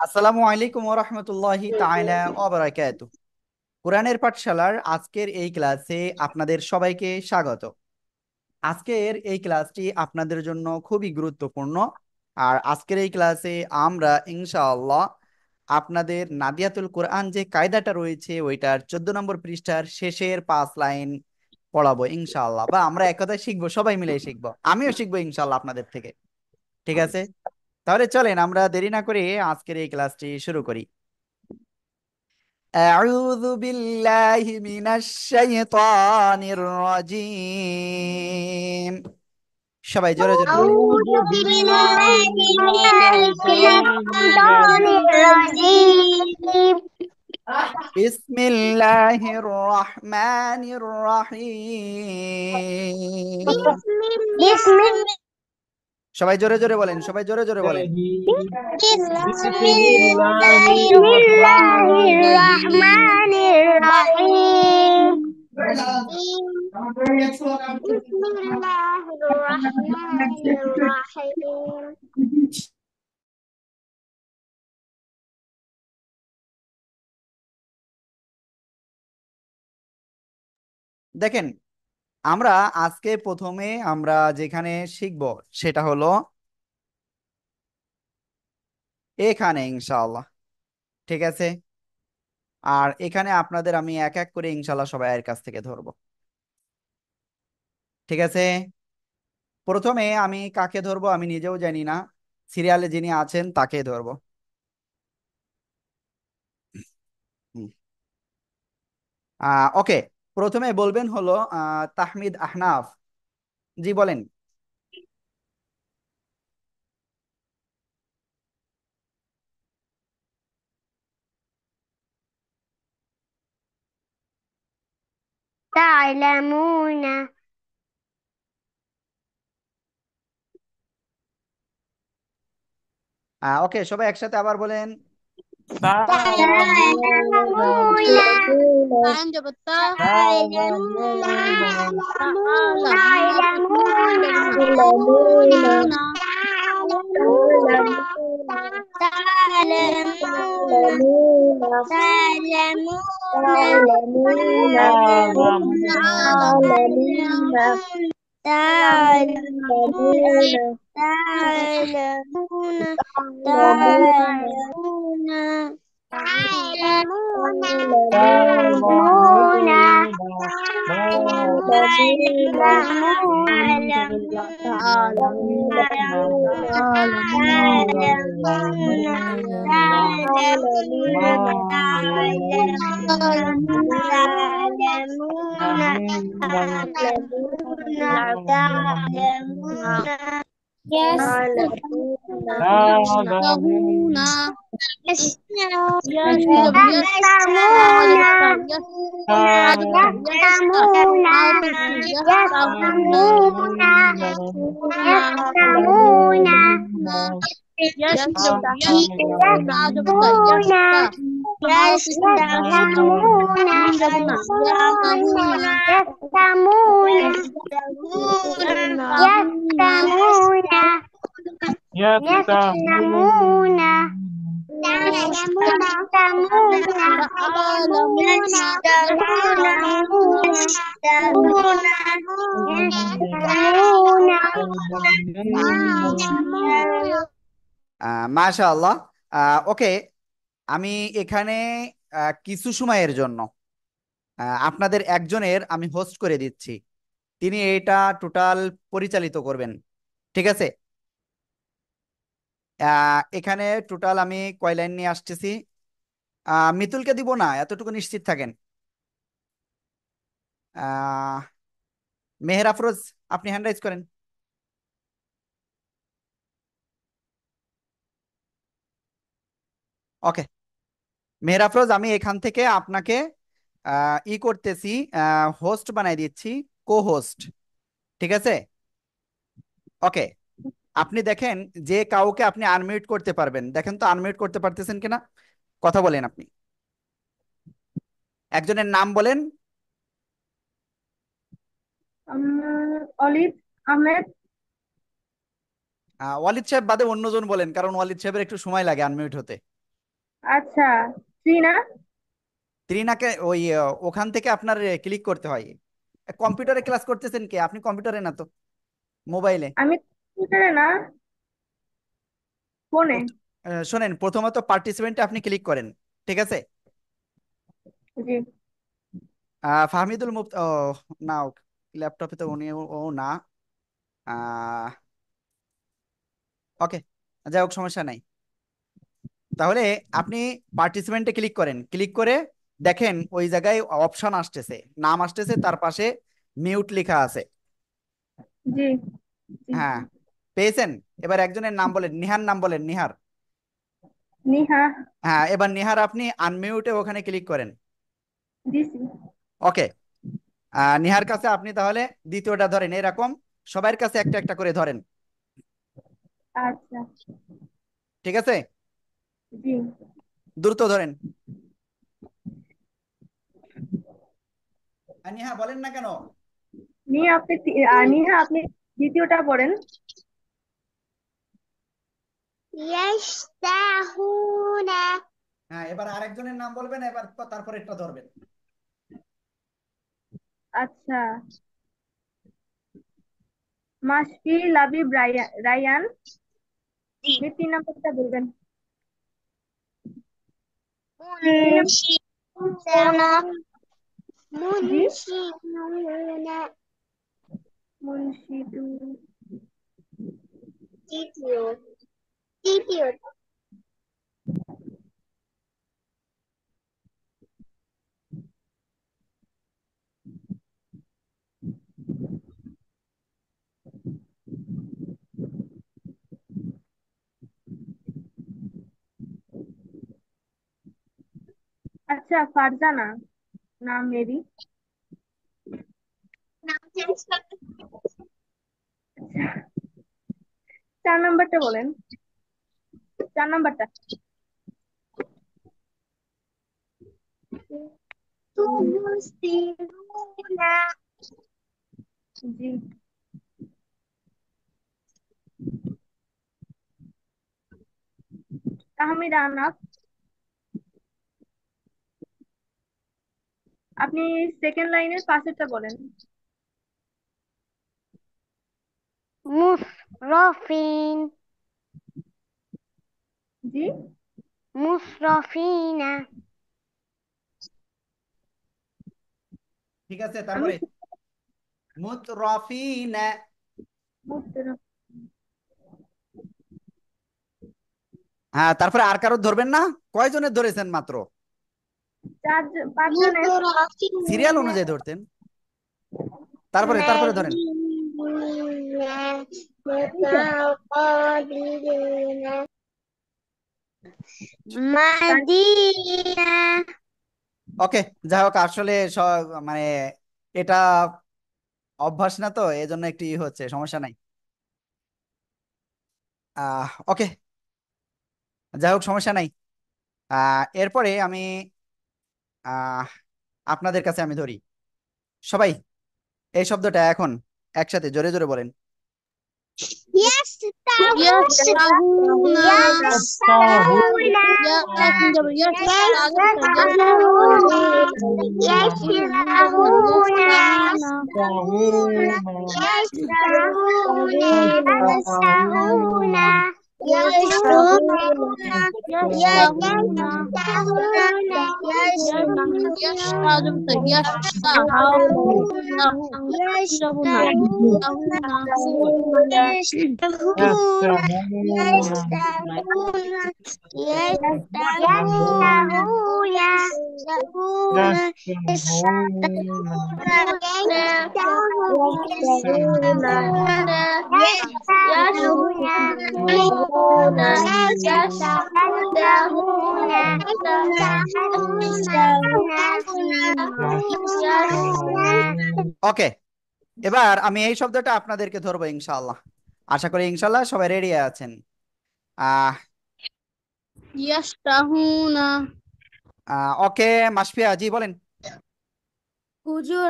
আসসালামু আলাইকুম ওয়া রাহমাতুল্লাহি তাআলা ওয়া বারাকাতুহু। কোরআনের পাঠশালার আজকের এই ক্লাসে আপনাদের সবাইকে স্বাগত। আজকের এই ক্লাসটি আপনাদের জন্য খুবই গুরুত্বপূর্ণ। আর আজকের এই ক্লাসে আমরা ইনশাআল্লাহ আপনাদের নাদিয়াতুল কোরআন যে কায়দাটা রয়েছে ওইটার 14 নম্বর পৃষ্ঠার শেষের 5 লাইন পড়াবো ইনশাআল্লাহ, বা আমরা এক কথায় শিখবো, সবাই মিলে শিখবো, আমিও শিখবো ইনশাআল্লাহ আপনাদের থেকে। ঠিক আছে, তাহলে চলেন আমরা দেরি না করে আজকের এই ক্লাসটি শুরু করি। أعوذ بالله من الشيطان الرجيم. সবাই জোরে জোরে বলি। أعوذ أعوذ بالله بالله من من الشيطان الشيطان الرجيم. الرجيم. بسم الله الرحمن الرحيم. بسم সবাই জোরে জোরে বলেন, সবাই জোরে জোরে বলেন। بسم بسم الله الله الرحمن الرحيم. الرحمن الرحيم. بسم الله الرحمن الرحيم. দেখেন, আমরা আজকে প্রথমে আমরা যেখানে শিখব সেটা হলো এখানে ইনশাআল্লাহ। ঠিক আছে, আর এখানে আপনাদের আমি এক এক করে ইনশাআল্লাহ সবাই এর কাছ থেকে ধরবো। ঠিক আছে, প্রথমে আমি কাকে ধরবো আমি নিজেও জানি না, সিরিয়ালে যিনি আছেন তাকে ধরবো। হুম। ওকে, প্রথমে বলবেন হলো তাহমিদ আহনাফ। জি বলেন। تعلمون. ওকে, সবাই একসাথে আবার বলেন। تعلمون. تعلمون. عند بطة تعلمون. تعلمون. تعلمون تعلمون. تعلمون تعلمون. تعلمون. تعلمون. تعلمون. تعلمون. تعلمون. تعلمون. تعلمون. تعلمون. تعلمون. تعلمون. Yes. يشتهون Yes. يشتهون يسلمون. يسلمون. يسلمون. يسلمون. মাশাআল্লাহ। ওকে, আমি এখানে কিছু সময়ের জন্য আপনাদের একজনের আমি হোস্ট করে দিচ্ছি, তিনি এটা টোটাল পরিচালিত করবেন। ঠিক আছে, এখানে টোটাল আমি কয় লাইন নিয়ে আসতেছি। মিতুলকে দিব না, এতটুকু নিশ্চিত থাকেন। আহ মেহের আফরোজ, আপনি হ্যান্ড রাইজ করেন। ওকে, মেহের আফরোজ, আমি এখান থেকে আপনাকে ই করতেছি, হোস্ট বানাই দিচ্ছি, কো হোস্ট। ঠিক আছে, ওকে। আপনি দেখেন যে কাউকে আপনি আনমিউট করতে পারবেন, দেখেন তো আনমিউট করতে পারতেছেন কিনা, কথা বলেন আপনি, একজনের নাম বলেন। অলিভ আহমেদ। ওয়ালিদ সাহেব বাদে অন্যজন বলেন, কারণ ওয়ালিদ সাহেবের একটু সময় লাগে আনমিউট হতে। আচ্ছা, থ্রি না? ত্রিনাকে ওই ওখান থেকে আপনার ক্লিক করতে হয়। কম্পিউটারে ক্লাস করতেছেন কি আপনি? কম্পিউটারে না তো, মোবাইলে। আমি কম্পিউটারে না, ফোনে। শোনেন, প্রথমত পার্টিসিপেন্টে আপনি ক্লিক করেন, ঠিক আছে? জি। ফাহমিদুল মুফত ও না, ল্যাপটপে তো উনি ও না। ওকে, যাই হোক, সমস্যা নাই। তাহলে আপনি পার্টিসিপেন্টে ক্লিক করেন, ক্লিক করে দেখেন ওই জায়গায় অপশন আসতেছে, নাম আসতেছে, তার পাশে মিউট লেখা আছে। জি। জি। হ্যাঁ, পেয়েছেন? এবার একজনের নাম বলেন, নিহার নাম বলেন, নিহার। নিহা। হ্যাঁ, এবার নিহার আপনি আনমিউটে ওখানে ক্লিক করেন। দিছি। ওকে, নিহার কাছে আপনি তাহলে দ্বিতীয়টা ধরেন, এরকম সবার কাছে একটা একটা করে ধরেন, আচ্ছা। ঠিক আছে? জি। দ্রুত ধরেন। নিহা বলেন না কেন? নিহা আপনি দ্বিতীয়টা পড়েন। يشتهون হ্যাঁ, এবার আরেকজনের নাম বলবেন, এবার তারপর একটা ধরবেন। আচ্ছা, মাসফি লাবিব রায়ান। আপনি তিন নাম্বারটা বলবেন। তিন নাম্বার। منشئون জি। منشئون মুন্সিদু। তৃতীয় তৃতীয় আচ্ছা, ফারজানা নাম মেবি। নাম চেঞ্জ করতে চার নাম্বারটা বলেন, চার নাম্বারটা। تبصرون জি। তাহমিদ আনাফ, আপনি সেকেন্ড লাইনের পাশেরটা বলেন। مسرفين জি। مسرفين ঠিক আছে, আমি তারপরে মুতরাফিনা। বুঝতে হ্যাঁ, তারপরে আর কারো ধরবেন না? কয়জনের ধরেছেন মাত্র? পাঁচজনের। সিরিয়াল مترفين অনুযায়ী ধরতেন। তারপরে তারপরে ধরেন। مهين متقابلين مدينة ওকে, যাই হোক, আসলে মানে এটা অভ্যাস না তো, এই জন্য একটু হচ্ছে, সমস্যা নাই। ওকে, যাই হোক, সমস্যা নাই। এরপরে আমি আহ আপনাদের কাছে আমি ধরি, সবাই এই শব্দটা এখন একসাথে জোরে জোরে বলেন। يشتهون يشتهون يشتهون يا لكن جب يشتهون يشتهون يشتهون يشتهون يشتهون يشتهون ওকে, এবার আমি এই শব্দটা আপনাদেরকে ধরবো ইনশাআল্লাহ। আশা করি ইনশাআল্লাহ সবাই রেডি আছেন। আহ يشتهون ওকে, মাসফিয়া জি বলেন। হুজুর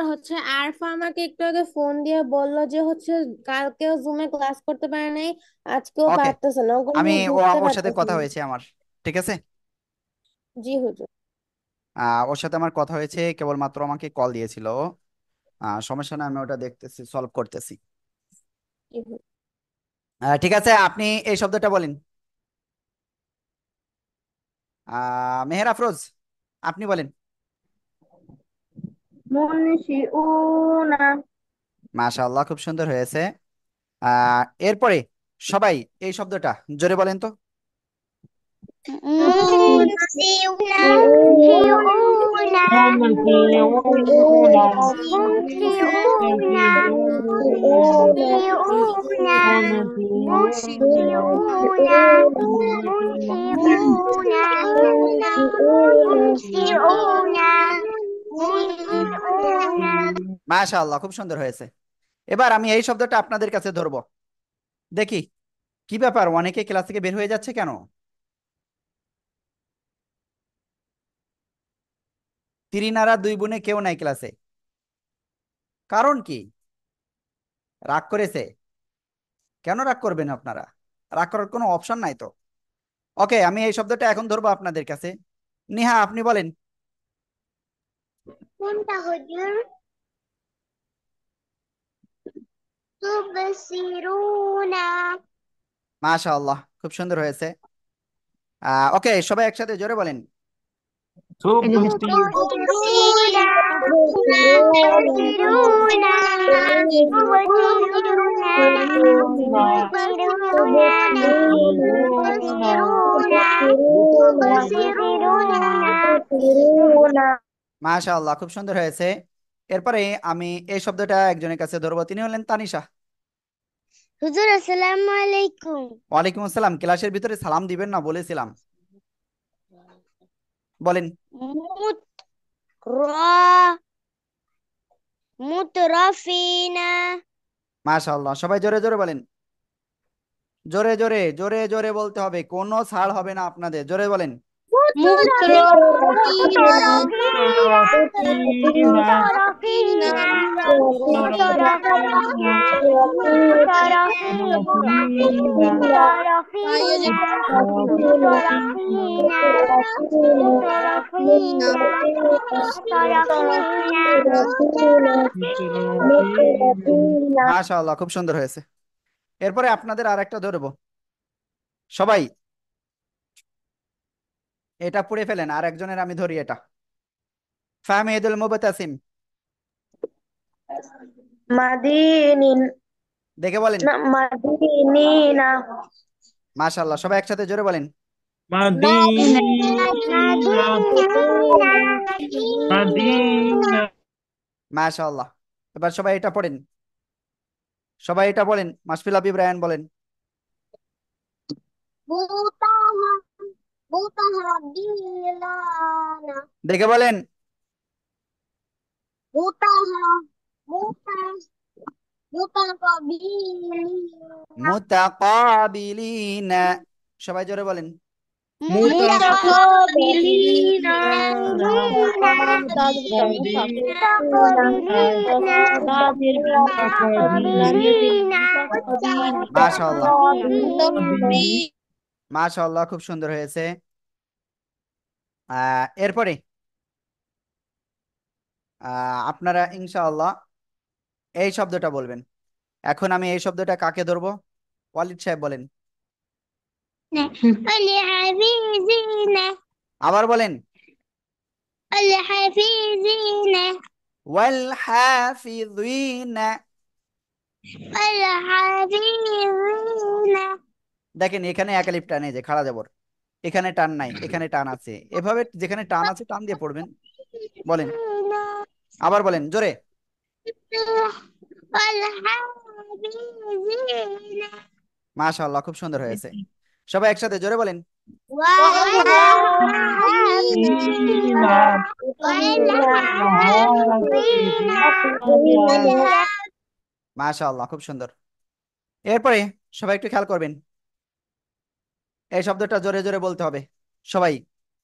আরফা আমাকে একটু আগে ফোন দিয়ে বলল যে কালকেও জুমে ক্লাস করতে পারে নাই, আজকেও ওকে, পারতেছে না, ওগুলো আমি আমি বুঝতে ওর সাথে পারতেছি কথা না। হয়েছে আমার, ঠিক আছে। জি হুজুর। ওর সাথে আমার কথা হয়েছে, কেবলমাত্র আমাকে কল দিয়েছিল। সমস্যা না, আমি ওটা দেখতেছি, সলভ করতেছি। জি হুজুর। ঠিক আছে, আপনি এই শব্দটা বলেন। মেহের আফরোজ, আপনি বলেন। মুনশিউনা। মাশাআল্লাহ, খুব সুন্দর হয়েছে। এরপরে সবাই এই শব্দটা জোরে বলেন তো। منسئون মাশাআল্লাহ, খুব সুন্দর হয়েছে। এবার আমি এই শব্দটা আপনাদের কাছে ধরবো, দেখি কি ব্যাপার, অনেকে ক্লাস থেকে বের হয়ে যাচ্ছে কেন? তিরিনারা দুই বোনে কেউ নাই ক্লাসে, কারণ কি? রাগ করেছে? কেন রাগ করবেন আপনারা? রাগ করার কোনো অপশন নাই তো। ওকে, আমি এই শব্দটা এখন ধরবো আপনাদের কাছে। নিহা, আপনি বলেন। কোনটা হুজুর? তুবসিরুনা। মাশাআল্লাহ, খুব সুন্দর হয়েছে। ওকে, সবাই একসাথে জোরে বলেন। تبصرون تبصرون تبصرون تبصرون تبصرون. মাশাআল্লাহ, খুব সুন্দর হয়েছে। এরপরে আমি এই শব্দটা একজনের কাছে ধরবো, তিনি হলেন তানিশা। হুজুর আসসালামু আলাইকুম। ওয়ালাইকুম আসসালাম। ক্লাসের ভিতরে সালাম দিবেন না বলেছিলাম, বলেন। মুত র মুতরফিনা. মাশাআল্লাহ, সবাই জোরে জোরে বলেন। জোরে জোরে জোরে জোরে বলতে হবে, কোনো ছাড় হবে না আপনাদের, জোরে বলেন। মুতরফিনা মুতরফিনা মাশাআল্লাহ, খুব সুন্দর হয়েছে। এরপরে আপনাদের আর একটা ধরবো, সবাই এটা পড়ে ফেলেন, আর একজনের আমি ধরি এটা। ফাহমিদুল মুবতাসিম, মাদিনিন। দেখে বলেন। না, মাদিনিনা। মাশাআল্লাহ, সবাই একসাথে জোরে বলেন। মাশাআল্লাহ, এবার সবাই এটা পড়েন। সবাই এটা বলেন, মাশফিল হাবিব রায়হান বলেন। দেখে বলেন। মুতাকাবিলিনা, সবাই জোরে বলেন। মুতাকাবিলিনা। মাশাআল্লাহ, মাশাআল্লাহ, খুব সুন্দর হয়েছে। এরপরে আপনারা ইনশাআল্লাহ এই শব্দটা বলবেন। এখন আমি এই শব্দটা কাকে ধরবো? ওয়ালিদ সাহেব বলেন। আবার বলেন। ওয়াল হাফিযিনা। দেখেন, এখানে এক আলিফ টান, এই যে খাড়া জবর, এখানে টান নাই, এখানে টান আছে। এভাবে যেখানে টান আছে টান দিয়ে পড়বেন। বলেন, আবার বলেন জোরে। মাশাআল্লাহ, খুব সুন্দর হয়েছে। সবাই একসাথে জোরে বলেন। মাশাআল্লাহ, খুব সুন্দর। এরপরে সবাই একটু খেয়াল করবেন, এই শব্দটা জোরে জোরে বলতে হবে। সবাই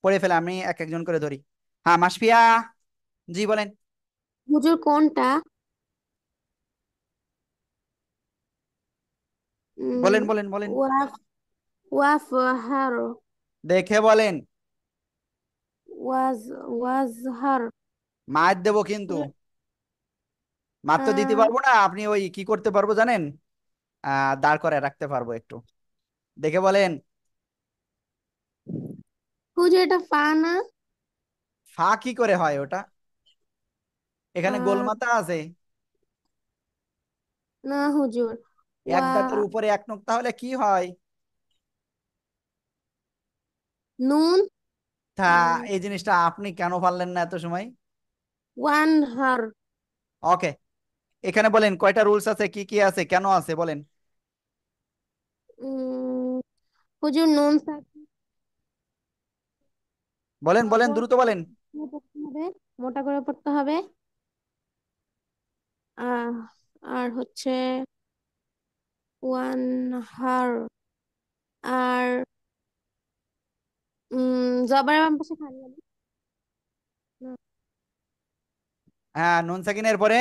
পড়ে ফেলে, আমি এক একজন করে ধরি। হ্যাঁ, মাসফিয়া, জি বলেন। হুজুর কোনটা? বলেন বলেন বলেন, ওয়াফ ওয়াফ হারো। দেখে বলেন। ওয়াজহার। মার দেবো কিন্তু, মার তো দিতে আহ পারবো না, আপনি ওই কি করতে পারবো জানেন, দাঁড় করে রাখতে পারবো একটু, দেখে বলেন। হুজুর এটা ফা না? ফা কি করে হয় ওটা? এখানে আহ গোলমাতা আছে। না হুজুর। এক ওয়া দাঁতের উপরে এক নখ, তাহলে কি হয়? নুন। তা এই জিনিসটা আপনি কেন পারলেন না এত সময়? ওয়ানহার। ওকে, এখানে বলেন কয়টা রুলস আছে, কি কি আছে, কেন আছে বলেন। উম, হুজুর নুন সাকিন বলেন বলেন, জবর দ্রুত বলেন। পড়তে হবে, মোটা করে পড়তে হবে। আহ আর হচ্ছে ওয়ানহার। আর জবরের বাম পাশে খালি আলিফ না। হ্যাঁ, নুন সাকিনের পরে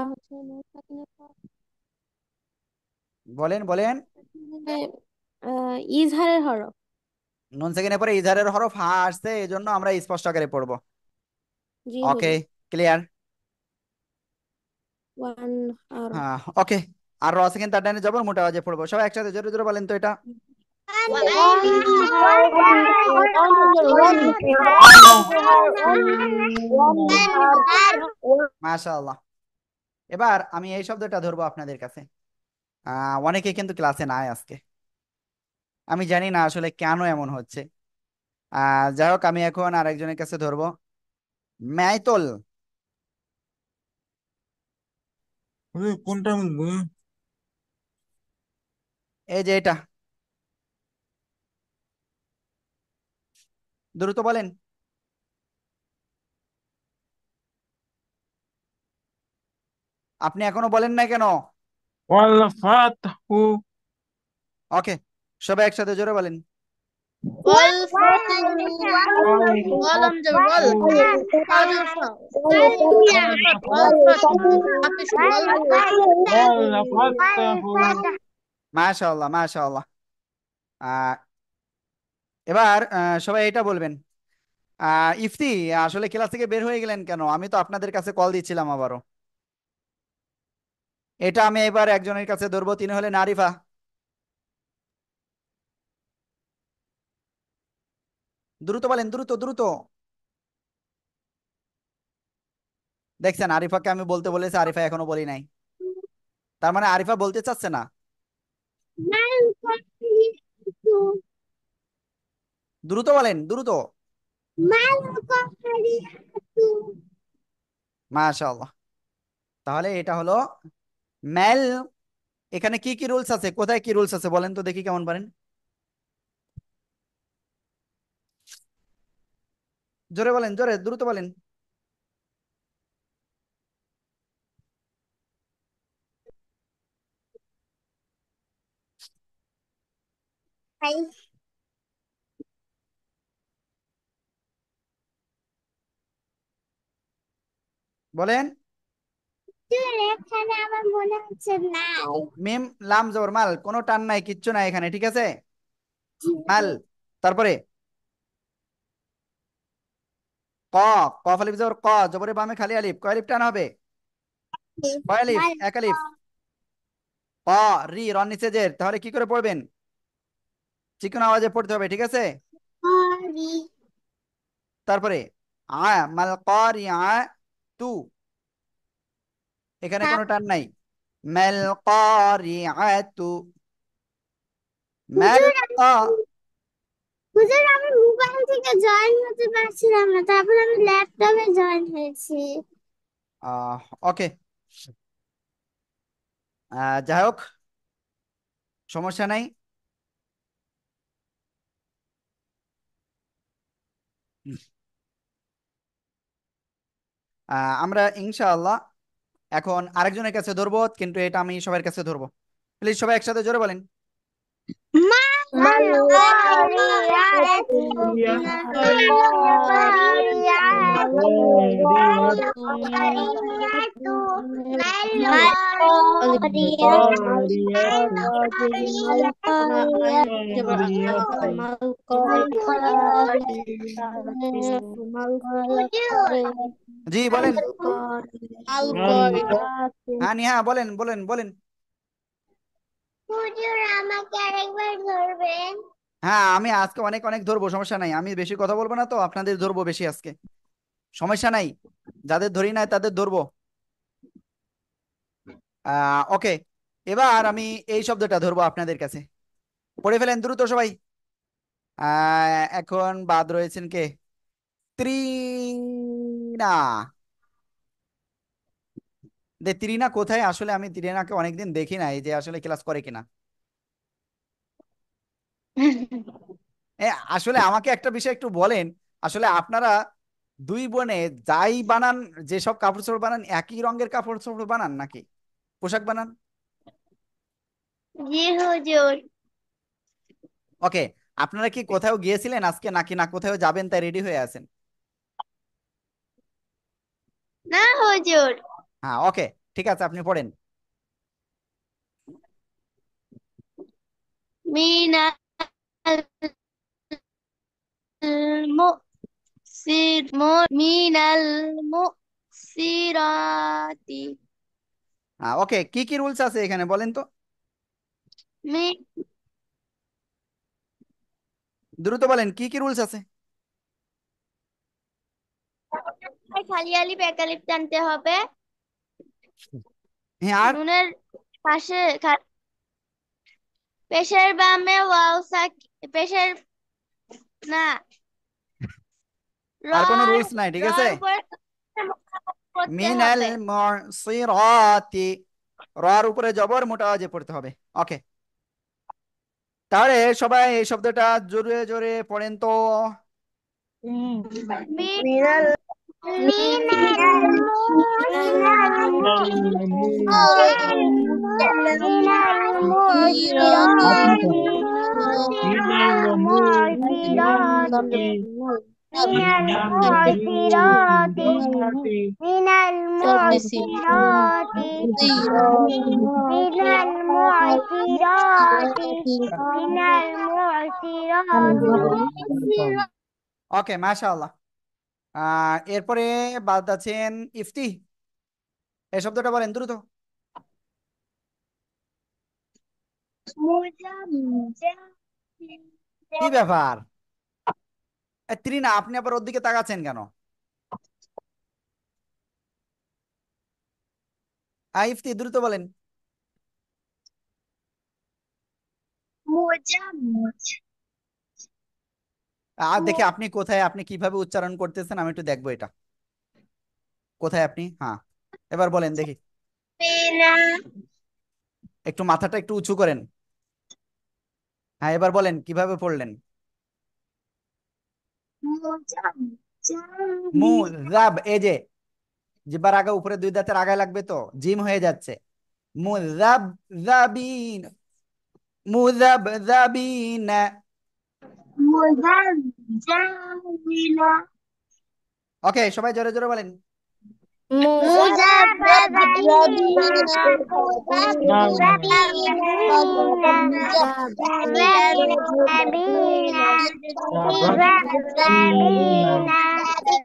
হচ্ছে নুন সাকিনের পর বলেন বলেন। ইজহারের হরফ। নুন সাকিনের পরে ইজারের হরফ হা আসছে, এই জন্য আমরা স্পষ্ট আকারে পড়বো। জি ওকে, হুজুর। ক্লিয়ার। ওয়ানহার। হ্যাঁ, ওকে। আর র সেকেন্ড তার ডাইনে যাবো, মোটা আওয়াজে পড়বো, সবাই একসাথে জোরে জোরে বলেন তো এটা। মাশাআল্লাহ। এবার আমি এই শব্দটা ধরবো আপনাদের কাছে। অনেকে কিন্তু ক্লাসে নাই আজকে, আমি জানি না আসলে কেন এমন হচ্ছে। যাই হোক, আমি এখন আরেকজনের কাছে ধরবো। ম্যাইতল। কোনটা বলবো? এই যে এটা, দ্রুত বলেন। আপনি এখনো বলেন না কেন? ওয়াল ফাতহু। ওকে, সবাই একসাথে জোরে বলেন। والفتح ولم والفتح والفتح والفتح والفتح মাশাআল্লাহ মাশাআল্লাহ। আহ এবার সবাই এটা বলবেন। ইফতি, আসলে ক্লাস থেকে বের হয়ে গেলেন কেন? আমি তো আপনাদের কাছে কল দিচ্ছিলাম আবারও। এটা আমি এবার একজনের কাছে ধরবো, তিনি হলেন আরিফা। দ্রুত বলেন, দ্রুত দ্রুত। দেখছেন, আরিফাকে আমি বলতে বলেছি, আরিফা এখনো বলি নাই, তার মানে আরিফা বলতে চাচ্ছে না। দ্রুত বলেন, দ্রুত। মাশাআল্লাহ। তাহলে এটা হলো ম্যাল। এখানে কি কি রুলস আছে, কোথায় কি রুলস আছে বলেন তো দেখি কেমন পারেন। জোরে বলেন, জোরে দ্রুত বলেন। বলেন। এখানে আমার মনে হচ্ছে নাই। মিম লাম জবর মাল, কোনো টান নাই, কিচ্ছু নাই এখানে, ঠিক আছে? মাল। তারপরে ক, কফ আলিফ জবর ক, জবরে বামে খালি আলিফ, কয় আলিফ টান হবে? কয় আলিফ? এক আলিফ। ক, রি, রন নিচে জের, তাহলে কি করে পড়বেন? চিকন আওয়াজে পড়তে হবে, ঠিক আছে? তারপরে মাল করি তু, এখানে কোনো টান নাই। মাল করি তু, মাল হুজুর ক। হুজুর আমি মোবাইল থেকে জয়েন হতে পারছিলাম না, তারপর আমি ল্যাপটপে জয়েন হয়েছি। ওকে, যাই হোক, সমস্যা নাই। আমরা ইনশাআল্লাহ এখন আরেকজনের কাছে ধরবো, কিন্তু এটা আমি সবার কাছে ধরবো। প্লিজ সবাই একসাথে জোরে বলেন। القاريات القاريات জি বলেন। القاريات হ্যাঁ নিহা বলেন বলেন বলেন। হুজুর আমাকে আরেকবার ধরবেন? হ্যাঁ আমি আজকে অনেক অনেক ধরবো, সমস্যা নাই, আমি বেশি কথা বলবো না তো, আপনাদের ধরবো বেশি আজকে, সমস্যা নাই, যাদের ধরি নাই তাদের ধরবো। ওকে, এবার আমি এই শব্দটা ধরবো আপনাদের কাছে, পড়ে ফেলেন দ্রুত সবাই। এখন বাদ রয়েছেন কে? ত্রিনা। ত্রিনা কোথায়? আসলে আমি ত্রিনাকে অনেকদিন দেখি নাই যে আসলে ক্লাস করে কিনা। এ, আসলে আমাকে একটা বিষয় একটু বলেন, আসলে আপনারা দুই বোনে যাই বানান, যেসব কাপড় চোপড় বানান, একই রঙের কাপড় চোপড় বানান নাকি পোশাক বানান? জি হুজুর। ওকে, আপনারা কি কোথাও গিয়েছিলেন আজকে নাকি না কোথাও যাবেন তাই রেডি হয়ে আছেন? না হুজুর। হ্যাঁ ওকে, ঠিক আছে, আপনি পড়েন। মিনাল মিনাল মুসিরাতি। হ্যাঁ ওকে, কি কি রুলস আছে এখানে বলেন তো, মি দ্রুত বলেন কি কি রুলস আছে। খালি আলিফ এক আলিফ টানতে হবে। হ্যাঁ আর নুনের পাশে পেশের বামে ওয়াও পেশের না, আর কোনো রর রুলস নাই, ঠিক আছে। রর উপর করতে মিনাল হবে। মুসিরাতি, রর উপরে জবর মোটা আওয়াজে পড়তে হবে। ওকে, তাহলে সবাই এই শব্দটা জোরে জোরে পড়েন তো। মিনাল মিনাল من المؤمنات من من المعصرات المؤمنات من المعصرات من المعصرات من المعصرات ওকে মাশাআল্লাহ। এরপরে বাদ আছেন ইফতি, এই শব্দটা বলেন দ্রুত। কি ব্যাপার? ত্রিনা আপনি আবার ওর দিকে তাকাচ্ছেন কেন? ইফতি দ্রুত বলেন। আর দেখি আপনি কোথায়, আপনি কিভাবে উচ্চারণ করতেছেন, আমি একটু দেখবো এটা, কোথায় আপনি। হ্যাঁ এবার বলেন দেখি, একটু মাথাটা একটু উঁচু করেন। হ্যাঁ এবার বলেন কিভাবে পড়লেন। মু জাব, এই যে জিব্বার আগে উপরে দুই দাঁতের আগায় লাগবে তো, জিম হয়ে যাচ্ছে। মুজাব জাবিন, মুজাব জাবিন। ওকে সবাই জোরে জোরে বলেন।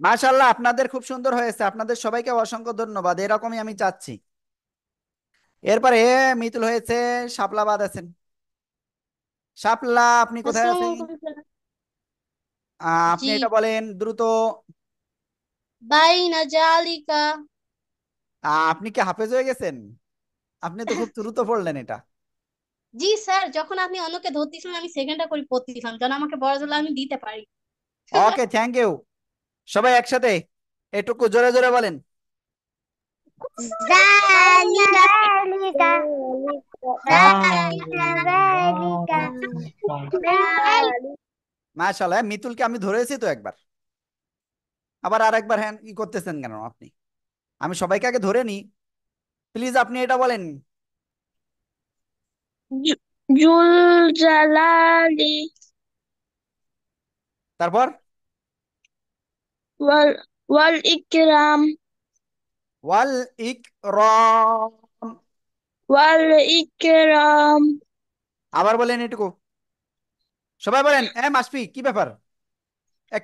মাশাআল্লাহ, আপনাদের খুব সুন্দর হয়েছে, আপনাদের সবাইকে অসংখ্য ধন্যবাদ, এরকমই আমি চাচ্ছি। এরপরে মিতুল হয়েছে, শাপলা বাদ আছেন। শাপলা আপনি কোথায় আছেন? আপনি জি, এটা বলেন দ্রুত। বাইনা জালিকা। আপনি কি হাফেজ হয়ে গেছেন? আপনি তো খুব দ্রুত পড়লেন এটা। জি স্যার, যখন আপনি অন্যকে ধরতেছিলেন আমি সেকেন্ডটা করে পড়তেছিলাম যেন আমাকে বড় জোর আমি দিতে পারি। ওকে থ্যাংক ইউ, সবাই একসাথে এটুকু জোরে জোরে বলেন। ذلك মাশাআল্লাহ, মিতুলকে আমি ধরেছি তো একবার, আবার আর একবার হ্যাঁ কি করতেছেন কেন আপনি? আমি সবাইকে আগে ধরে নি, প্লিজ আপনি এটা বলেন। জুল জালালি তারপর ওয়াল ওয়াল ইকরাম ওয়াল ইকরাম, والإكرام আবার বলেন এটুকু, সবাই বলেন। মাসফি, কি ব্যাপার?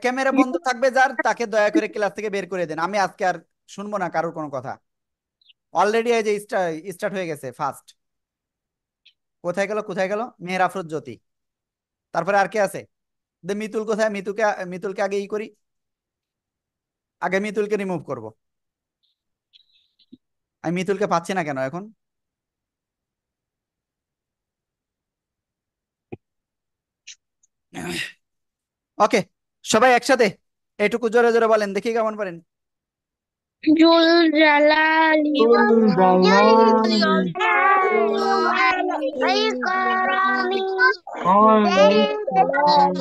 ক্যামেরা বন্ধ থাকবে যার, তাকে দয়া করে ক্লাস থেকে বের করে দেন। আমি আজকে আর শুনবো না কারোর কোনো কথা। অলরেডি এই যে স্টার্ট হয়ে গেছে ফার্স্ট। কোথায় গেল, কোথায় গেল? মেহের আফরোজ জ্যোতি, তারপরে আর কে আছে? মিতুল কোথায়? মিতুলকে আগে ই করি, আগে মিতুলকে রিমুভ করব। আমি মিতুলকে পাচ্ছি না কেন এখন? ওকে, সবাই একসাথে এটুকু জোরে জোরে বলেন, দেখি কেমন পারেন। ذو الجلال الجلال والإكرام والإكرام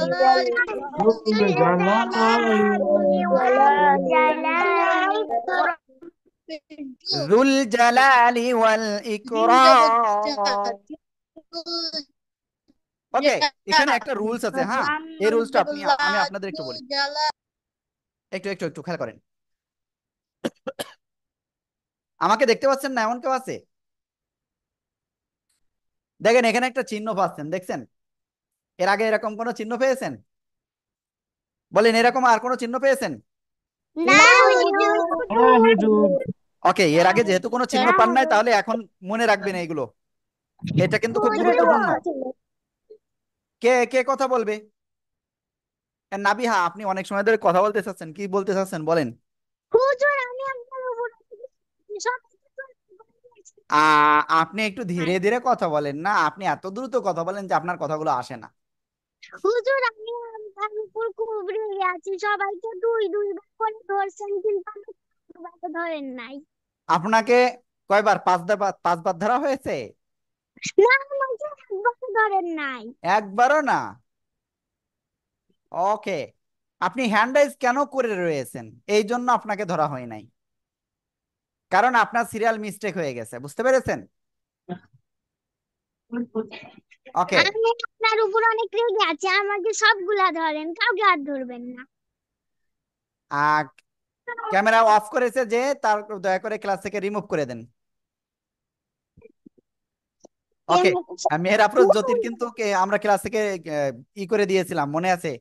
ذو الجلال والجلال যুল জালালি ওয়াল ইকরাম। ওকে, এখানে একটা রুলস আছে, হ্যাঁ। এই রুলসটা আমি আপনাদের একটু বলি, একটু একটু একটু খেয়াল করেন। আমাকে দেখতে পাচ্ছেন না এমন কেউ আছে? দেখেন এখানে একটা চিহ্ন পাচ্ছেন, দেখছেন? এর আগে এরকম কোনো চিহ্ন পেয়েছেন? বলেন, এরকম আর কোনো চিহ্ন পেয়েছেন? না হুজুর। হ্যাঁ হুজুর। ওকে, এর আগে যেহেতু কোনো চিহ্ন পান নাই, তাহলে এখন মনে রাখবেন এইগুলো। এটা কিন্তু খুব গুরুত্বপূর্ণ। কে কে কথা বলবে? নাবিহা, আপনি অনেক সময় ধরে কথা বলতে চাচ্ছেন, কি বলতে চাচ্ছেন বলেন। হুজুর আমি আপনার উপর সব আপনি একটু ধীরে ধীরে কথা বলেন না, আপনি এত দ্রুত কথা বলেন যে আপনার কথাগুলো আসে না। হুজুর আমি আপনার উপর খুব রেগে আছি, সবাই তো দুই দুই বার করে ধরছেন কিন্তু আমাকে একবার তো ধরেন নাই। আপনাকে কয়বার? পাঁচবার ধরা হয়েছে? না আমাকে একবার তো ধরেন নাই। একবারও না? ওকে, আপনি হ্যান্ড রাইজ কেন করে রয়েছেন? এই জন্য আপনাকে ধরা হয় নাই, কারণ আপনার সিরিয়াল মিস্টেক হয়ে গেছে, বুঝতে পেরেছেন? ওকে, আমি আপনার উপর অনেক রেগে আছি, আমাকে সবগুলা ধরেন, কাউকে আর ধরবেন না। ক্যামেরা অফ করেছে যে, তার দয়া করে ক্লাস থেকে রিমুভ করে দেন। ওকে, মেহের আফরোজ জ্যোতির কিন্তু আমরা ক্লাস থেকে ই করে দিয়েছিলাম, মনে আছে?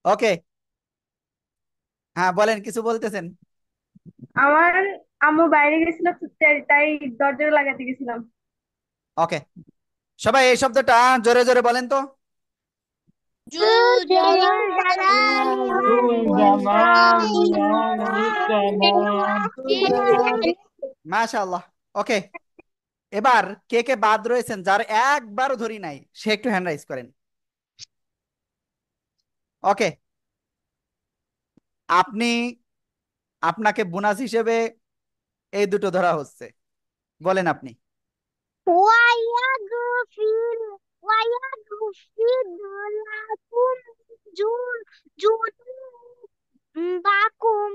ওকে, হ্যাঁ বলেন, কিছু বলতেছেন। আমার আম্মু বাইরে গেছিল তো, তাই দরজা লাগাতে গেছিলাম। ওকে, সবাই এই শব্দটা জোরে জোরে বলেন তো। জুল জালালি ذو ওয়াল الجلال والإكرام মাশাআল্লাহ। ওকে, এবার কে কে বাদ রয়েছেন, যার একবারও ধরি নাই, সে একটু হ্যান্ড রাইজ করেন। ওকে, আপনি, আপনাকে বোনাস হিসেবে এই দুটো ধরা হচ্ছে, বলেন আপনি। ওয়ায়াগফির ওয়ায়াগফির লাকুম জুল জুনুবাকুম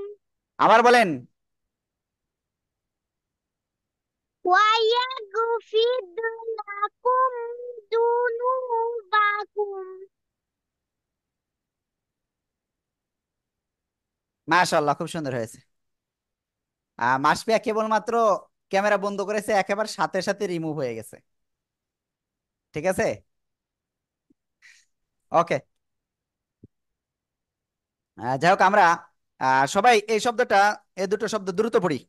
আবার বলেন। ওয়ায়াগফির লাকুম জুনুবাকুম। মাশাআল্লাহ, খুব সুন্দর হয়েছে। মাসপিয়া কেবলমাত্র ক্যামেরা বন্ধ করেছে, একেবারে সাথে সাথে রিমুভ হয়ে গেছে, ঠিক আছে? ওকে, যাই হোক, আমরা সবাই এই শব্দটা, এই দুটো শব্দ দ্রুত পড়ি।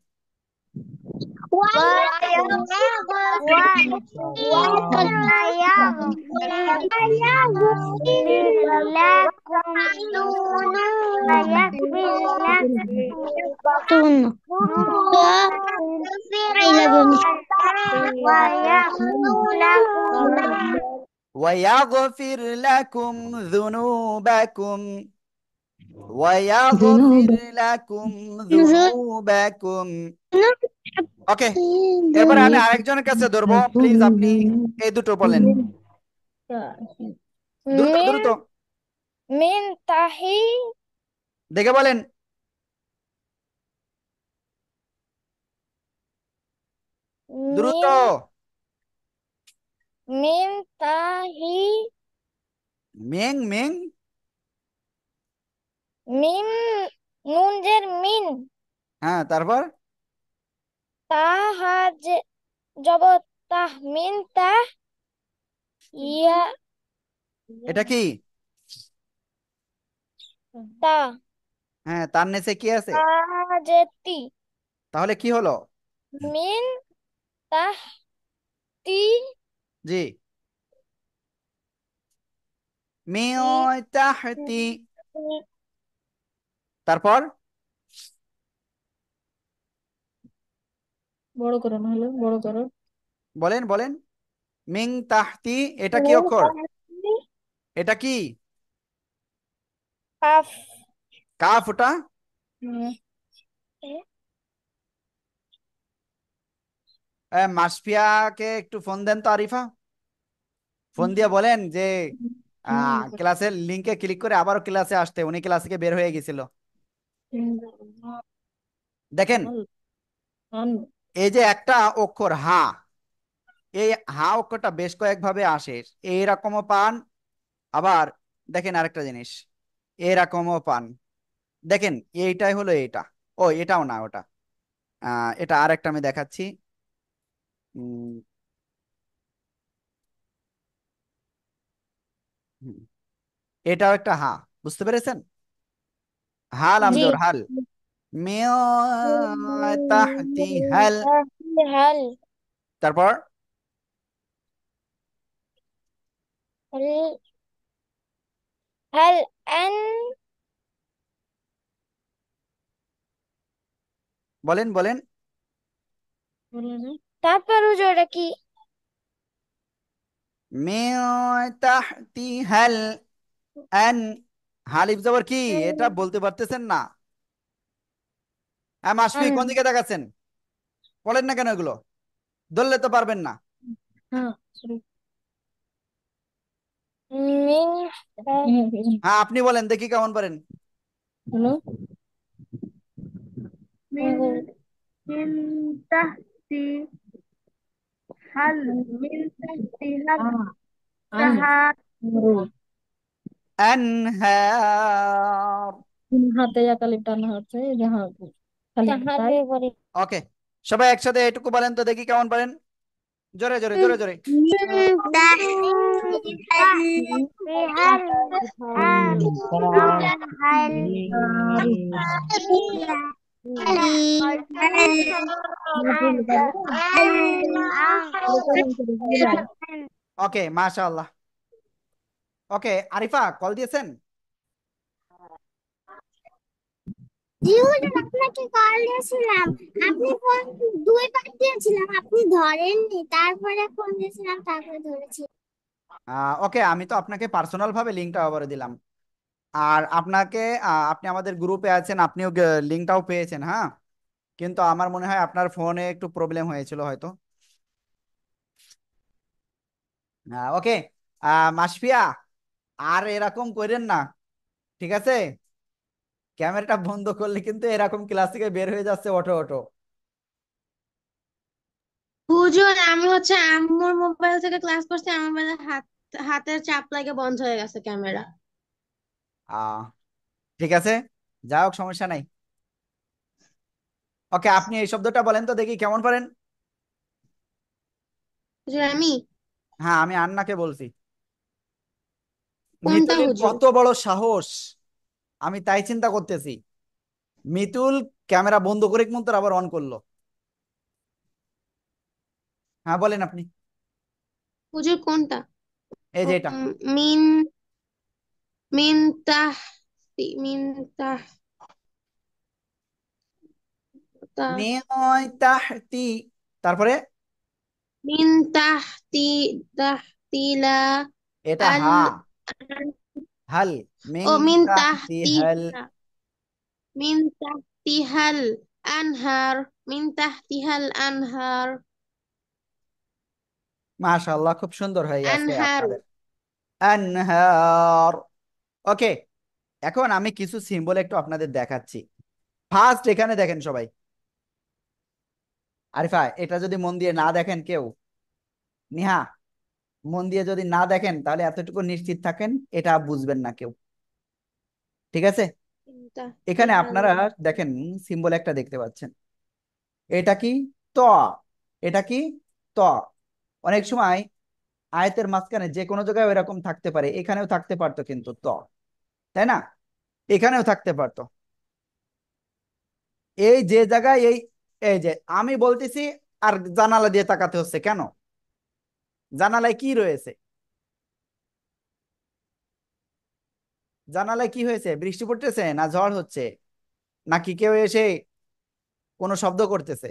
ويغفر لكم ذنوبكم ويغفر لكم ذنوبكم। ওকে, এরপরে আমি আরেকজনের কাছে ধরবো, প্লিজ আপনি এই দুটো বলেন, দ্রুত দ্রুত من تحي দেখে বলেন, দ্রুত। من من تحي মেং মেং, মিন নুন জের মিন হ্যাঁ, তারপর তাহাজ জবর তাহ মিন তাহ ইয়া এটা কি? তা হ্যাঁ, তার নিচে কি আছে? যেতি তাহলে কি হলো? মিন তাহ তি জি, মিয় তাহতি। তারপর বড় করো না হলো বড় করো। বলেন বলেন, মিং তাহতি, এটা কি মিন অক্ষর? তাহতি এটা কি? কাফ কাফ ওটা? হুম, মাসফিয়াকে একটু ফোন দেন তো, আরিফা। ফোন দিয়ে বলেন যে হুম, ক্লাসের লিংকে ক্লিক করে আবারও ক্লাসে আসতে, উনি ক্লাস থেকে বের হয়ে গেছিল। হুম, দেখেন, হাল, হান, এই যে একটা অক্ষর হা, এই হা অক্ষরটা বেশ কয়েকভাবে আসে, এইরকমও পান, আবার দেখেন আরেকটা জিনিস, এরকমও পান। দেখেন, এইটাই হলো এটা। ও, এটাও না, ওটা এটা আরেকটা আমি দেখাচ্ছি। উম, হুম, এটাও একটা হা, বুঝতে পেরেছেন? হাল জি আমজোর হাল, মিয় তাহতি হাল। হাল তারপর হাল হাল আন বলেন বলেন, বলো না। তারপর হুজুর এটা কি? মিয় তাহতি হাল আন। হালিফ জবর কি, এটা বলতে পারতেছেন না? হ্যাঁ, মাসফি আন কোন দিকে দেখাচ্ছেন? বলেন না কেন এগুলো, ধরলে তো পারবেন না। হ্যাঁ sorry। মিন হ্যাঁ, আপনি বলেন দেখি কেমন পারেন। হলো মিন মিন তাহতি হাল মিন তাহতি হাল আন তাহা আনহার। তিন হাতে একালিপ টানা হচ্ছে যাহা খালি তাই। তাহারে পরে ওকে, সবাই একসাথে এটুকু বলেন তো দেখি কেমন পারেন, জোরে জোরে জোরে জোরে। মিন তাহতি হাল আন হাল ওকে, মাশাআল্লাহ। ওকে, আরিফা কল দিয়েছেন? জি হুজুর, আপনাকে কল দিয়েছিলাম। আপনি ফোন দুইবার দিয়েছিলাম, আপনি ধরেননি, তারপরে ফোন দিয়েছিলাম, তারপরে ধরেছি। ওকে, আমি তো আপনাকে পার্সোনাল ভাবে লিঙ্কটা আবার দিলাম। আর আপনাকে আপনি আমাদের গ্রুপে আছেন, আপনিও লিঙ্কটাও পেয়েছেন, হ্যাঁ। কিন্তু আমার মনে হয় আপনার ফোনে একটু প্রবলেম হয়েছিল হয়তো। ওকে, মাসফিয়া, আর এরকম করেন না, ঠিক আছে? ক্যামেরাটা বন্ধ করলে কিন্তু এরকম ক্লাস থেকে বের হয়ে যাচ্ছে অটো অটো। হুজুর আমি হচ্ছে আম্মুর মোবাইল থেকে ক্লাস করছি, আমার মোবাইলে হাতের চাপ লাগে বন্ধ হয়ে গেছে ক্যামেরা। আহ ঠিক আছে, যাই হোক, সমস্যা নাই। ওকে, আপনি এই শব্দটা বলেন তো দেখি কেমন পারেন। হুজুর আমি হ্যাঁ, আমি আন্নাকে বলছি। কোনটা মিতুলের হুজুর? কত বড় সাহস, আমি তাই চিন্তা করতেছি। মিতুল ক্যামেরা বন্ধ করে কিন্তু আবার অন করলো। হ্যাঁ, বলেন আপনি। হুজুর কোনটা? এই যে এটা, মিন মিন তাহ মিন তাহ তাহ নিয় তাহতি, তারপরে মিন তাহতি তাহতিলা এটা আল হা, হাল, মিং ও মিন তাহতি তাহতি হাল। মিন তাহতিহাল আনহার মিন তাহতিহাল আনহার মাশাআল্লাহ, খুব সুন্দর হয়ে গেছে আনহার আপনাদের। আনহার। ওকে, এখন আমি কিছু সিম্বল একটু আপনাদের দেখাচ্ছি। ফার্স্ট এখানে দেখেন সবাই। আরিফা, এটা যদি মন দিয়ে না দেখেন কেউ, নিহা, মন দিয়ে যদি না দেখেন তাহলে এতটুকু নিশ্চিত থাকেন, এটা বুঝবেন না কেউ, ঠিক আছে? মিন এখানে তাহতিহাল আপনারা দেখেন সিম্বল একটা দেখতে পাচ্ছেন, এটা কি? ত। এটা কি? ত অনেক সময় আয়াতের মাঝখানে যে কোনো জায়গায় এরকম থাকতে পারে, এখানেও থাকতে পারতো কিন্তু ত, তাই না? এখানেও থাকতে পারতো। এই যে জায়গায় এই এই যে আমি বলতেছি আর জানালা দিয়ে তাকাতে হচ্ছে কেন? জানালায় কি রয়েছে? জানালায় কি হয়েছে? বৃষ্টি পড়তেছে না ঝড় হচ্ছে, নাকি কেউ এসে কোনো শব্দ করতেছে,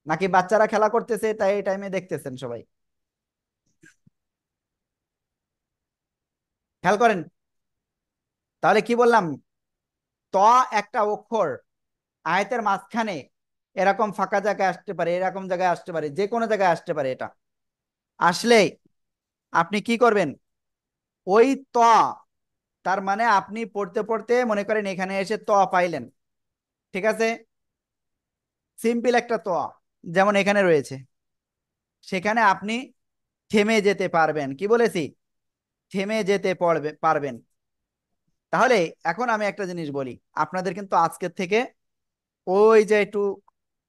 নাকি বাচ্চারা খেলা করতেছে তাই এই টাইমে দেখতেছেন সবাই? খেয়াল করেন। তাহলে কি বললাম? ত একটা অক্ষর আয়াতের মাঝখানে এরকম ফাঁকা জায়গায় আসতে পারে, এরকম জায়গায় আসতে পারে, যে কোনো জায়গায় আসতে পারে। এটা আসলে আপনি কি করবেন? ওই ত, তার মানে আপনি পড়তে পড়তে মনে করেন এখানে এসে ত পাইলেন, ঠিক আছে? সিম্পল একটা ত যেমন এখানে রয়েছে, সেখানে আপনি থেমে যেতে পারবেন। কি বলেছি? থেমে যেতে পারবেন। তাহলে এখন আমি একটা জিনিস বলি, আপনাদের কিন্তু আজকের থেকে ওই যে একটু